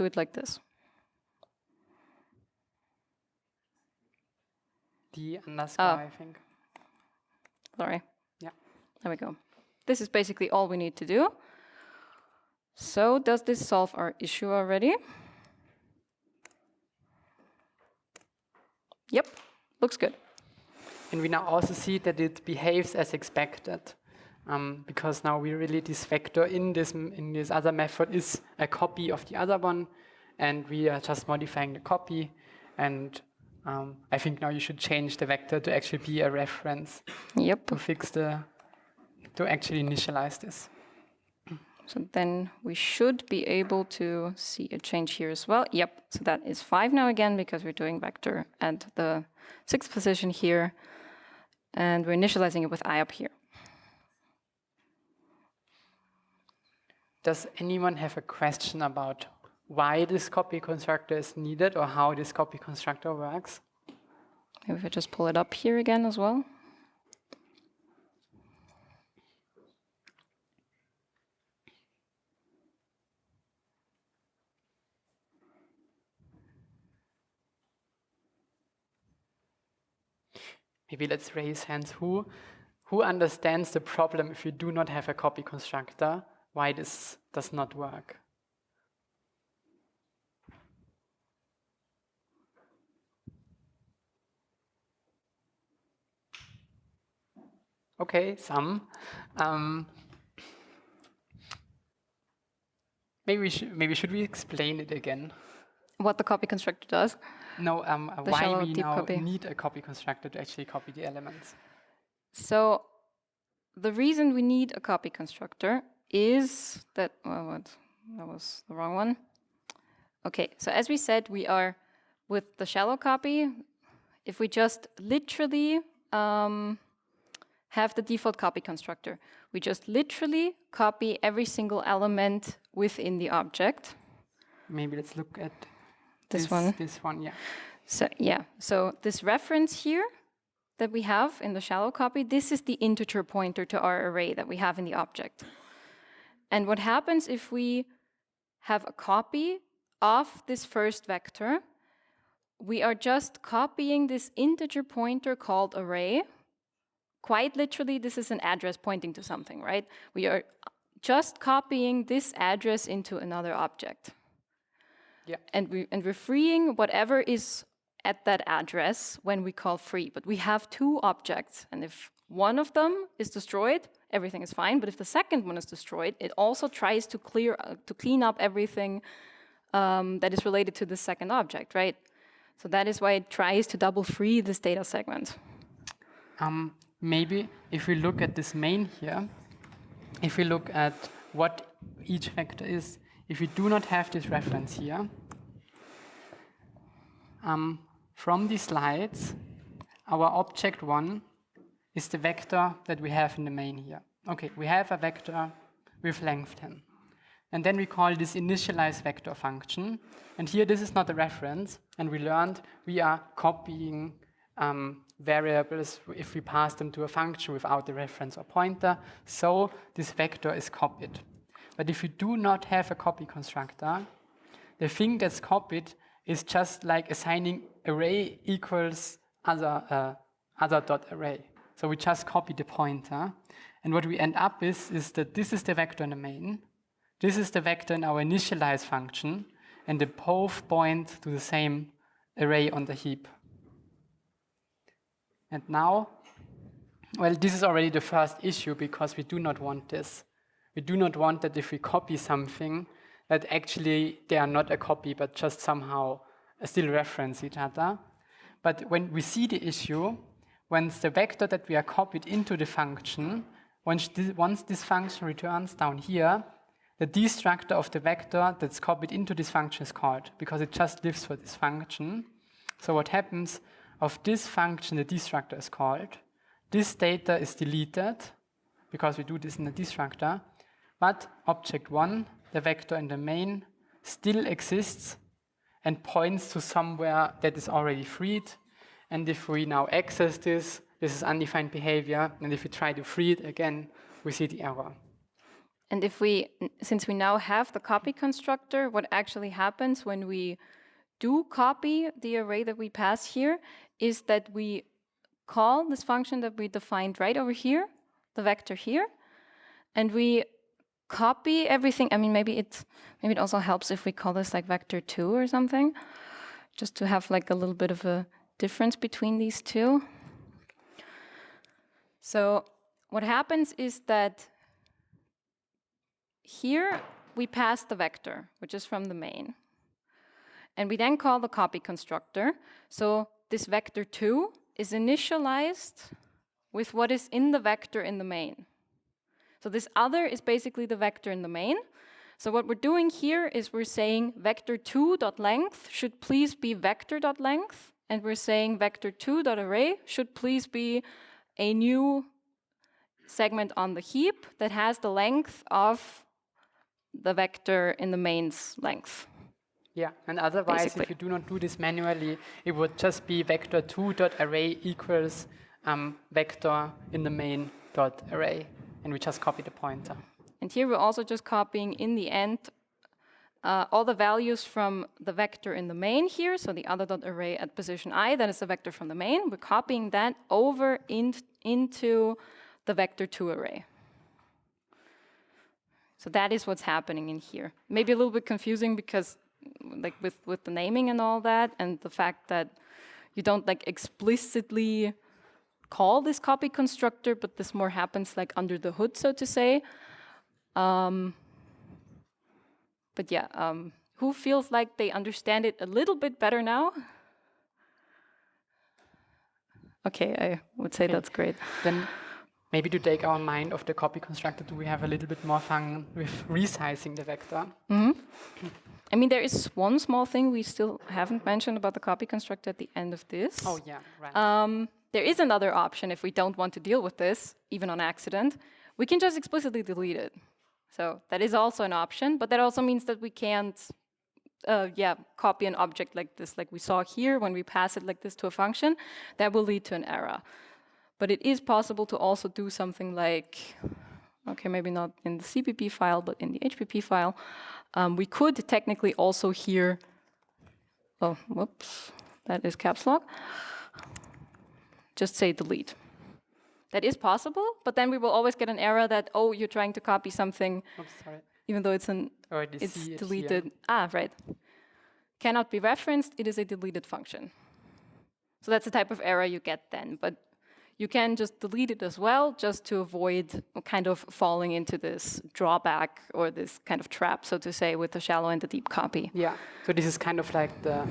[SPEAKER 1] it like this.
[SPEAKER 2] The underscore, I think.
[SPEAKER 1] Sorry.
[SPEAKER 2] Yeah.
[SPEAKER 1] There we go. This is basically all we need to do. So does this solve our issue already? Yep, looks good.
[SPEAKER 2] And we now also see that it behaves as expected, because now we really this vector in this other method is a copy of the other one, and we are just modifying the copy. And I think now you should change the vector to actually be a reference.
[SPEAKER 1] Yep.
[SPEAKER 2] To actually initialize this.
[SPEAKER 1] So then we should be able to see a change here as well. Yep, so that is 5 now again because we're doing vector at the 6th position here. And we're initializing it with I up here.
[SPEAKER 2] Does anyone have a question about why this copy constructor is needed or how this copy constructor works?
[SPEAKER 1] Maybe if I just pull it up here again as well.
[SPEAKER 2] Maybe let's raise hands. Who understands the problem if you do not have a copy constructor? Why this does not work? Okay, some. Maybe should we explain it again?
[SPEAKER 1] What the copy constructor does?
[SPEAKER 2] No, why we now need a copy constructor to actually copy the elements.
[SPEAKER 1] So the reason we need a copy constructor is that, that was the wrong one. Okay, so as we said, we are with the shallow copy, if we just literally have the default copy constructor, we just literally copy every single element within the object.
[SPEAKER 2] Maybe let's look at
[SPEAKER 1] this one.
[SPEAKER 2] This one, yeah.
[SPEAKER 1] So yeah, so this reference here that we have in the shallow copy, this is the integer pointer to our array that we have in the object. And what happens if we have a copy of this first vector, we are just copying this integer pointer called array. Quite literally, this is an address pointing to something, right? We are just copying this address into another object.
[SPEAKER 2] Yeah.
[SPEAKER 1] And we're freeing whatever is at that address when we call free. But we have two objects, and if one of them is destroyed, everything is fine. But if the second one is destroyed, it also tries to clean up everything that is related to the second object, right? So that is why it tries to double free this data segment.
[SPEAKER 2] Maybe if we look at this main here, if we look at what each vector is, if we do not have this reference here, from the slides, our object 1 is the vector that we have in the main here. Okay, we have a vector with length 10. And then we call this initialize vector function. And here this is not a reference. And we learned we are copying variables if we pass them to a function without a reference or pointer. So this vector is copied. But if you do not have a copy constructor, the thing that's copied is just like assigning array equals other dot array. So we just copy the pointer. And what we end up with is that this is the vector in the main. This is the vector in our initialize function. And they both point to the same array on the heap. And now, well, this is already the first issue because we do not want this. We do not want that if we copy something, that actually they are not a copy, but just somehow still reference each other. But when we see the issue, once the vector that we are copied into the function, once this function returns down here, the destructor of the vector that's copied into this function is called, because it just lives for this function. So what happens, of this function, the destructor is called. This data is deleted, because we do this in the destructor. But object 1, the vector in the main, still exists and points to somewhere that is already freed. And if we now access this is undefined behavior. And if we try to free it again, we see the error.
[SPEAKER 1] And since we now have the copy constructor, what actually happens when we do copy the array that we pass here is that we call this function that we defined right over here, the vector here, and we copy everything. I mean, maybe it also helps if we call this like vector 2 or something, just to have like a little bit of a difference between these two. So what happens is that here we pass the vector, which is from the main. And we then call the copy constructor. So this vector 2 is initialized with what is in the vector in the main. So this other is basically the vector in the main. So what we're doing here is we're saying vector2.length should please be vector.length, and we're saying vector2.array should please be a new segment on the heap that has the length of the vector in the main's length.
[SPEAKER 2] Yeah, and otherwise,
[SPEAKER 1] basically,
[SPEAKER 2] if you do not do this manually, it would just be vector2.array equals vector in the main dot array, and we just copy the pointer.
[SPEAKER 1] And here we're also just copying in the end all the values from the vector in the main here, so the other dot array at position I, that is the vector from the main. We're copying that over into the vector2 array. So that is what's happening in here. Maybe a little bit confusing because like with the naming and all that, and the fact that you don't like explicitly call this copy constructor, but this more happens like under the hood, so to say. But yeah, who feels like they understand it a little bit better now? Okay, I would say that's great.
[SPEAKER 2] Then maybe to take our mind off the copy constructor, do we have a little bit more fun with resizing the vector?
[SPEAKER 1] Mm-hmm. I mean, there is one small thing we still haven't mentioned about the copy constructor at the end of this.
[SPEAKER 2] Oh, yeah, right.
[SPEAKER 1] There is another option if we don't want to deal with this, even on accident. We can just explicitly delete it. So that is also an option, but that also means that we can't copy an object like this, like we saw here when we pass it like this to a function. That will lead to an error. But it is possible to also do something like, okay, maybe not in the CPP file, but in the HPP file. We could technically also here, oh, whoops, that is caps lock. Just say delete. That is possible, but then we will always get an error that, oh, you're trying to copy something,
[SPEAKER 2] Oops, sorry.
[SPEAKER 1] even though it's deleted. Ah, right. Cannot be referenced, it is a deleted function. So that's the type of error you get then, but you can just delete it as well, just to avoid kind of falling into this drawback or this kind of trap, so to say, with the shallow and the deep copy.
[SPEAKER 2] Yeah, so this is kind of like the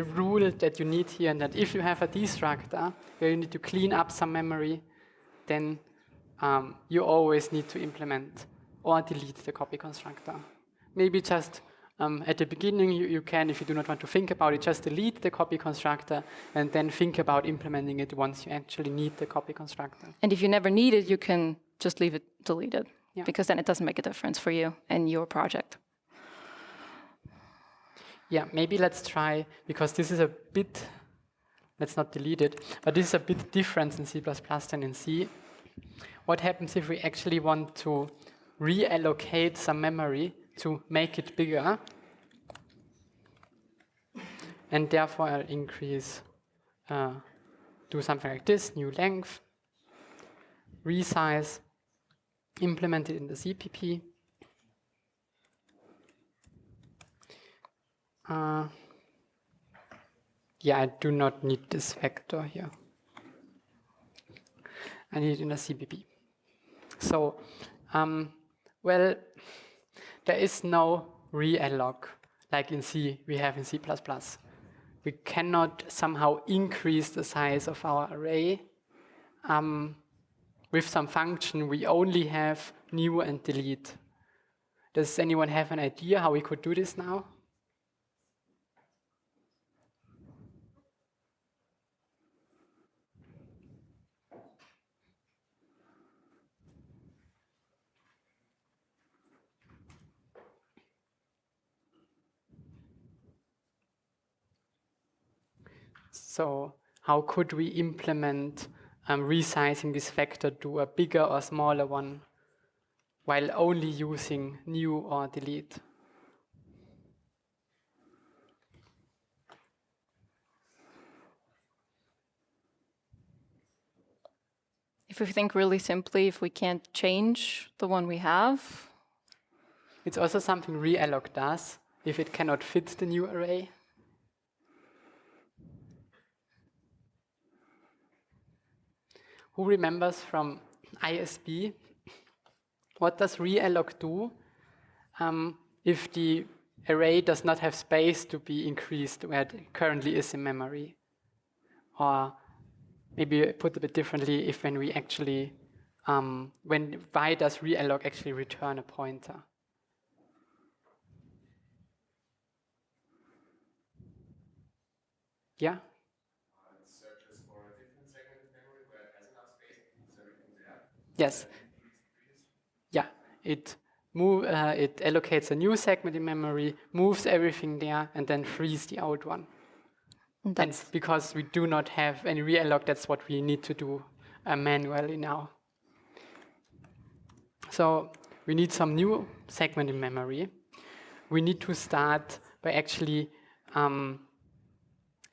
[SPEAKER 2] rule that you need here, and that if you have a destructor where you need to clean up some memory, then you always need to implement or delete the copy constructor. Maybe just At the beginning, you can, if you do not want to think about it, just delete the copy constructor and then think about implementing it once you actually need the copy constructor.
[SPEAKER 1] And if you never need it, you can just leave it deleted,
[SPEAKER 2] Yeah.
[SPEAKER 1] because then it doesn't make a difference for you and your project.
[SPEAKER 2] Yeah, maybe let's try, because this is a bit, let's not delete it, but this is a bit different in C++ than in C. What happens if we actually want to reallocate some memory to make it bigger? And therefore I'll increase, do something like this, new length, resize, implement it in the CPP. Yeah, I do not need this vector here. I need it in a CPP. So, well, there is no realloc like in C we have in C++. We cannot somehow increase the size of our array. With some function, we only have new and delete. Does anyone have an idea how we could do this now? So how could we implement resizing this vector to a bigger or smaller one while only using new or delete?
[SPEAKER 1] If we think really simply, if we can't change the one we have.
[SPEAKER 2] It's also something realloc does if it cannot fit the new array. Who remembers from ISB? What does realloc do if the array does not have space to be increased where it currently is in memory? Or maybe put a bit differently, if when we actually, why does realloc actually return a pointer? Yeah?
[SPEAKER 3] It searches for a different segment of memory where it has enough space, moves everything there.
[SPEAKER 2] Yes. Yeah, it allocates a new segment in memory, moves everything there, and then frees the old one. And because we do not have any realloc, that's what we need to do manually now. So we need some new segment in memory. We need to start by actually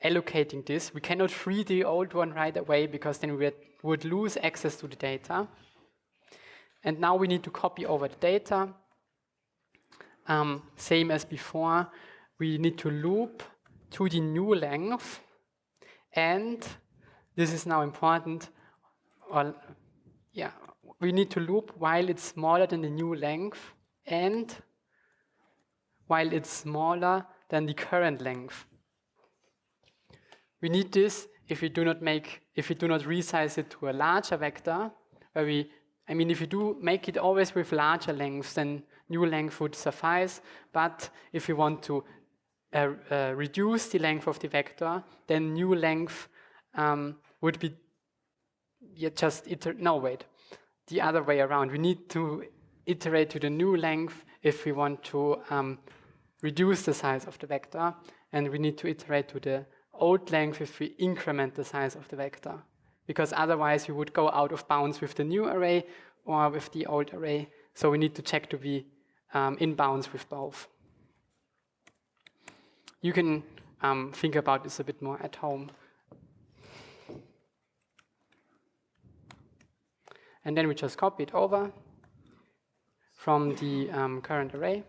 [SPEAKER 2] allocating this. We cannot free the old one right away because then we would lose access to the data. And now we need to copy over the data. Same as before, we need to loop to the new length. And this is now important. We need to loop while it's smaller than the new length and while it's smaller than the current length. We need this if we do not resize it to a larger vector, where if you do make it always with larger lengths, then new length would suffice. But if you want to reduce the length of the vector, then new length would be the other way around. We need to iterate to the new length if we want to reduce the size of the vector, and we need to iterate to the old length if we increment the size of the vector, because otherwise we would go out of bounds with the new array or with the old array. So we need to check to be in bounds with both. You can think about this a bit more at home. And then we just copy it over from the current array.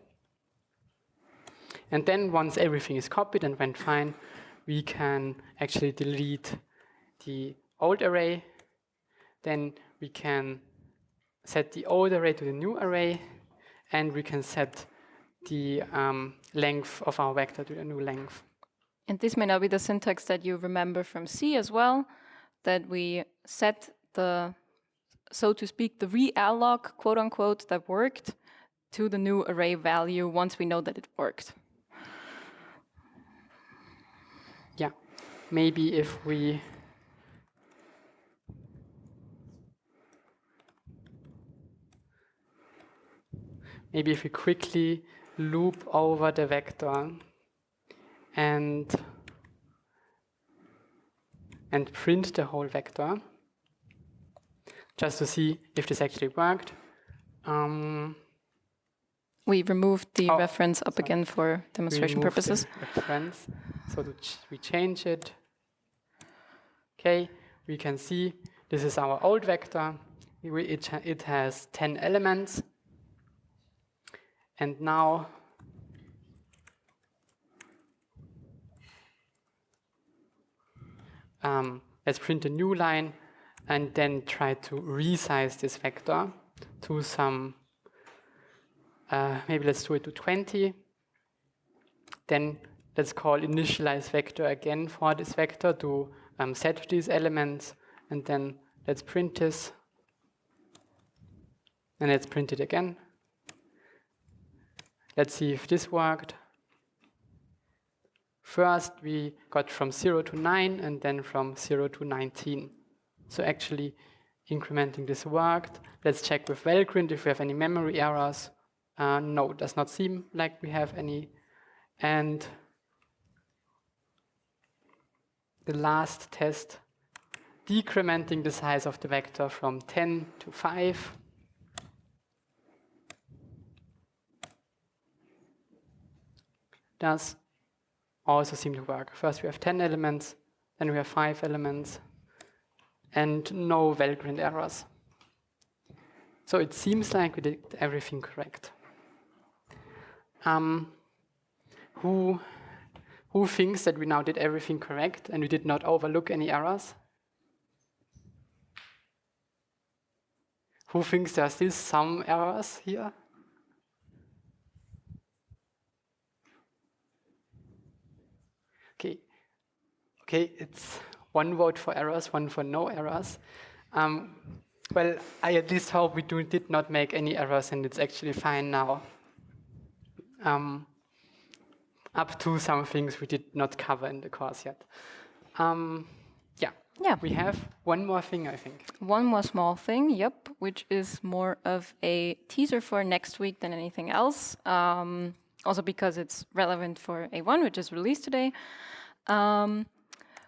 [SPEAKER 2] And then once everything is copied and went fine, we can actually delete the old array. Then we can set the old array to the new array, and we can set the length of our vector to the new length.
[SPEAKER 1] And this may now be the syntax that you remember from C as well, that we set the, so to speak, the realloc, quote unquote, that worked to the new array value once we know that it worked.
[SPEAKER 2] yeah, maybe if we quickly loop over the vector and print the whole vector, just to see if this actually worked.
[SPEAKER 1] We removed the reference up again for demonstration purposes.
[SPEAKER 2] Reference, so we change it. Okay, we can see this is our old vector. It has 10 elements. And now let's print a new line and then try to resize this vector to some, maybe let's do it to 20. Then let's call initialize vector again for this vector to set these elements, and then let's print this, and let's print it again. Let's see if this worked. First, we got from 0 to 9, and then from 0 to 19. So actually, incrementing this worked. Let's check with Valgrind if we have any memory errors. No, it does not seem like we have any. And the last test, decrementing the size of the vector from 10 to 5. Does also seem to work. First we have 10 elements, then we have 5 elements, and no Valgrind errors. So it seems like we did everything correct. Who thinks that we now did everything correct and we did not overlook any errors? Who thinks there are still some errors here? Okay, it's 1 vote for errors, 1 for no errors. Well, I at least hope we did not make any errors and it's actually fine now. Up to some things we did not cover in the course yet. Yeah, we have one more thing, I think.
[SPEAKER 1] One more small thing, yep, which is more of a teaser for next week than anything else. Also because it's relevant for A1, which is released today.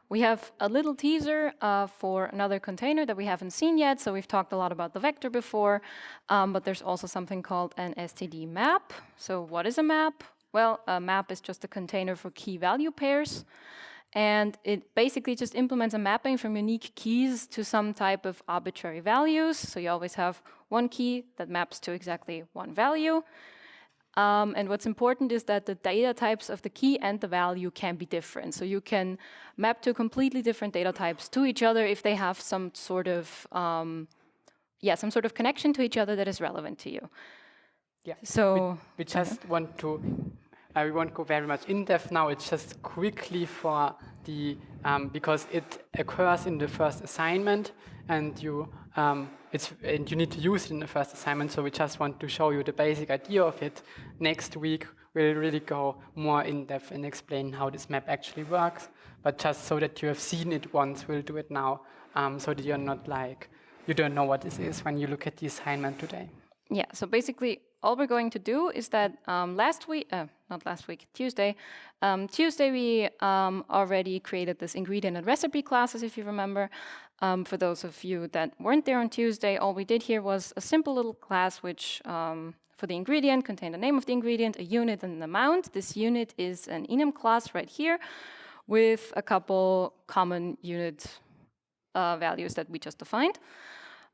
[SPEAKER 1] We have a little teaser for another container that we haven't seen yet. So we've talked a lot about the vector before, but there's also something called an STD map. So what is a map? Well, a map is just a container for key value pairs. And it basically just implements a mapping from unique keys to some type of arbitrary values. So you always have one key that maps to exactly one value. And what's important is that the data types of the key and the value can be different. So you can map to completely different data types to each other if they have some sort of connection to each other that is relevant to you.
[SPEAKER 2] Yeah.
[SPEAKER 1] So
[SPEAKER 2] we just want to. We won't go very much in depth now. It's just quickly for the because it occurs in the first assignment, and you need to use it in the first assignment. So we just want to show you the basic idea of it. Next week we'll really go more in depth and explain how this map actually works. But just so that you have seen it once, we'll do it now, so that you're not like you don't know what this is when you look at the assignment today.
[SPEAKER 1] Yeah. So basically, all we're going to do is that Tuesday. Tuesday we already created this ingredient and recipe classes, if you remember. For those of you that weren't there on Tuesday, all we did here was a simple little class which, for the ingredient, contained the name of the ingredient, a unit, and an amount. This unit is an enum class right here with a couple common unit values that we just defined.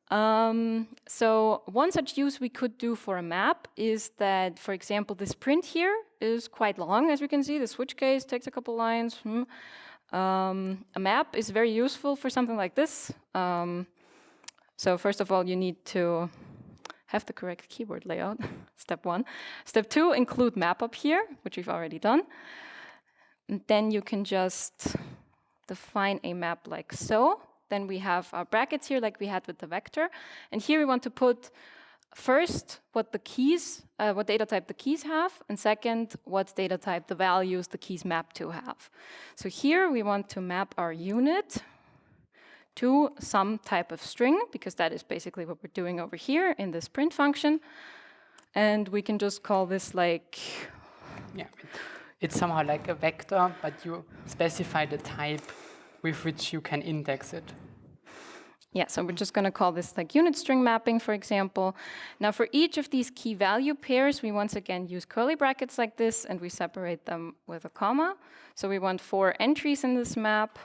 [SPEAKER 1] So one such use we could do for a map is that, for example, this print here is quite long, as we can see. The switch case takes a couple lines. A map is very useful for something like this. So first of all, you need to have the correct keyboard layout, step 1. Step 2, include map up here, which we've already done. And then you can just define a map like so. Then we have our brackets here like we had with the vector. And here we want to put first, what data type the keys have, and second, what data type the values the keys map to have. So here we want to map our unit to some type of string, because that is basically what we're doing over here in this print function. And we can just call this like...
[SPEAKER 2] Yeah, it's somehow like a vector, but you specify the type with which you can index it.
[SPEAKER 1] Yeah, so we're just going to call this like unit string mapping, for example. Now for each of these key value pairs, we once again use curly brackets like this, and we separate them with a comma. So we want 4 entries in this map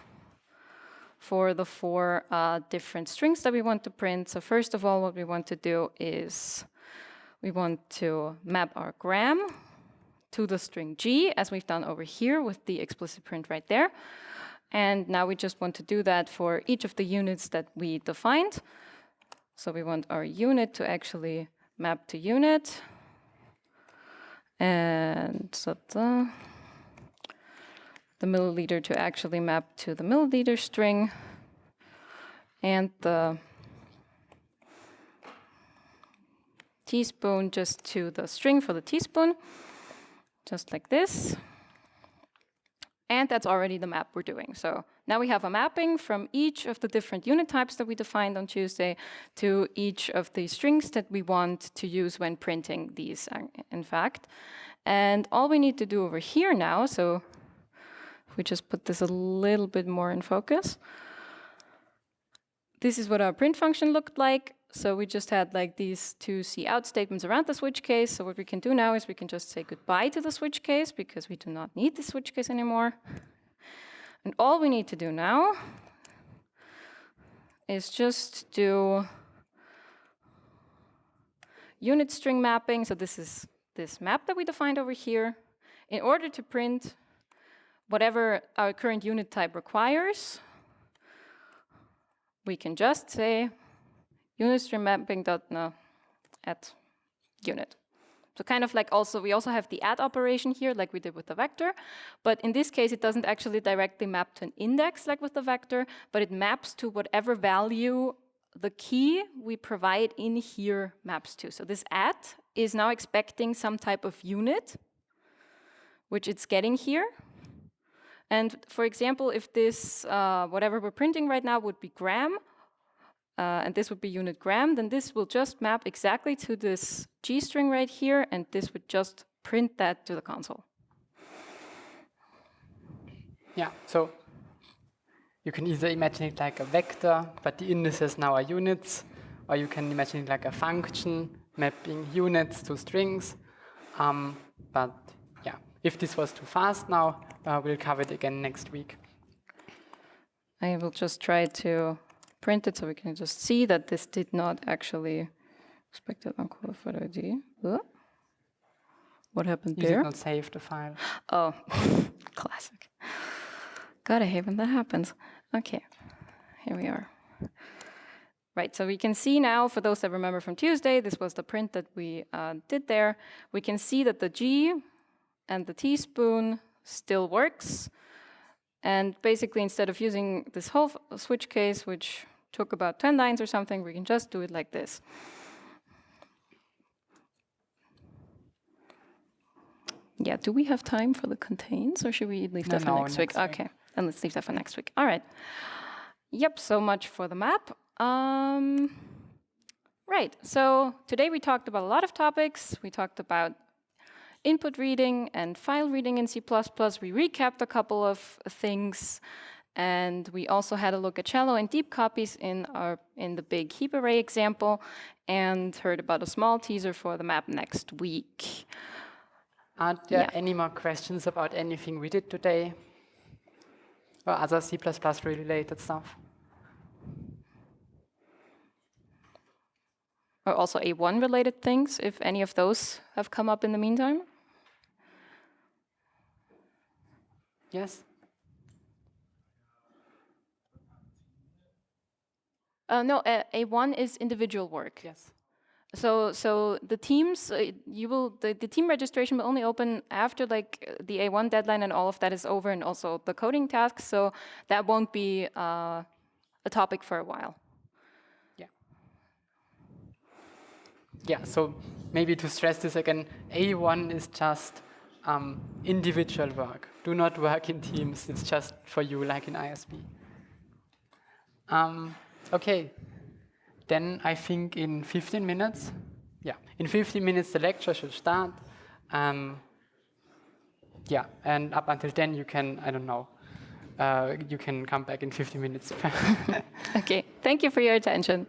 [SPEAKER 1] for the 4 different strings that we want to print. So first of all, what we want to do is we want to map our gram to the string G, as we've done over here with the explicit print right there. And now we just want to do that for each of the units that we defined. So we want our unit to actually map to unit. And so the milliliter to actually map to the milliliter string. And the teaspoon just to the string for the teaspoon, just like this. And that's already the map we're doing. So now we have a mapping from each of the different unit types that we defined on Tuesday to each of the strings that we want to use when printing these, in fact. And all we need to do over here now, so if we just put this a little bit more in focus, this is what our print function looked like. So we just had like these 2 cout statements around the switch case. So what we can do now is we can just say goodbye to the switch case, because we do not need the switch case anymore. And all we need to do now is just do unit string mapping. So this is this map that we defined over here. In order to print whatever our current unit type requires, we can just say unit string mapping dot no at unit. So kind of like we also have the add operation here, like we did with the vector, but in this case it doesn't actually directly map to an index like with the vector, but it maps to whatever value the key we provide in here maps to. So this add is now expecting some type of unit, which it's getting here. And for example, if this whatever we're printing right now would be gram, and this would be unit gram, then this will just map exactly to this G string right here, and this would just print that to the console.
[SPEAKER 2] Yeah, so you can either imagine it like a vector, but the indices now are units, or you can imagine it like a function mapping units to strings. But yeah, if this was too fast now, we'll cover it again next week.
[SPEAKER 1] I will just try to print it so we can just see that this did not actually expected unqualified ID. What happened there?
[SPEAKER 2] You did not save the file.
[SPEAKER 1] Oh, classic. Gotta hate when that happens. Okay, here we are. Right, so we can see now, for those that remember from Tuesday, this was the print that we did there. We can see that the G and the teaspoon still works. And basically, instead of using this whole switch case, which took about 10 lines or something, we can just do it like this. Yeah, do we have time for the contains, or should we leave that for next week? Okay, then let's leave that for next week. All right. Yep, so much for the map. Right, so today we talked about a lot of topics. We talked about input reading and file reading in C++. We recapped a couple of things, and we also had a look at shallow and deep copies in the big heap array example, and heard about a small teaser for the map next week.
[SPEAKER 2] Are there any more questions about anything we did today? Or other C++ related stuff?
[SPEAKER 1] Or also A1 related things, if any of those have come up in the meantime?
[SPEAKER 2] Yes?
[SPEAKER 1] No, A1 is individual work.
[SPEAKER 2] Yes.
[SPEAKER 1] So the teams, the team registration will only open after like the A1 deadline and all of that is over, and also the coding tasks. So that won't be a topic for a while.
[SPEAKER 2] Yeah. yeah, so maybe to stress this again, A1 is just individual work. Do not work in teams. It's just for you, like in ISB. Okay, then I think in 15 minutes, in 15 minutes the lecture should start. Yeah, and up until then you can, I don't know, you can come back in 15 minutes.
[SPEAKER 1] Okay, thank you for your attention.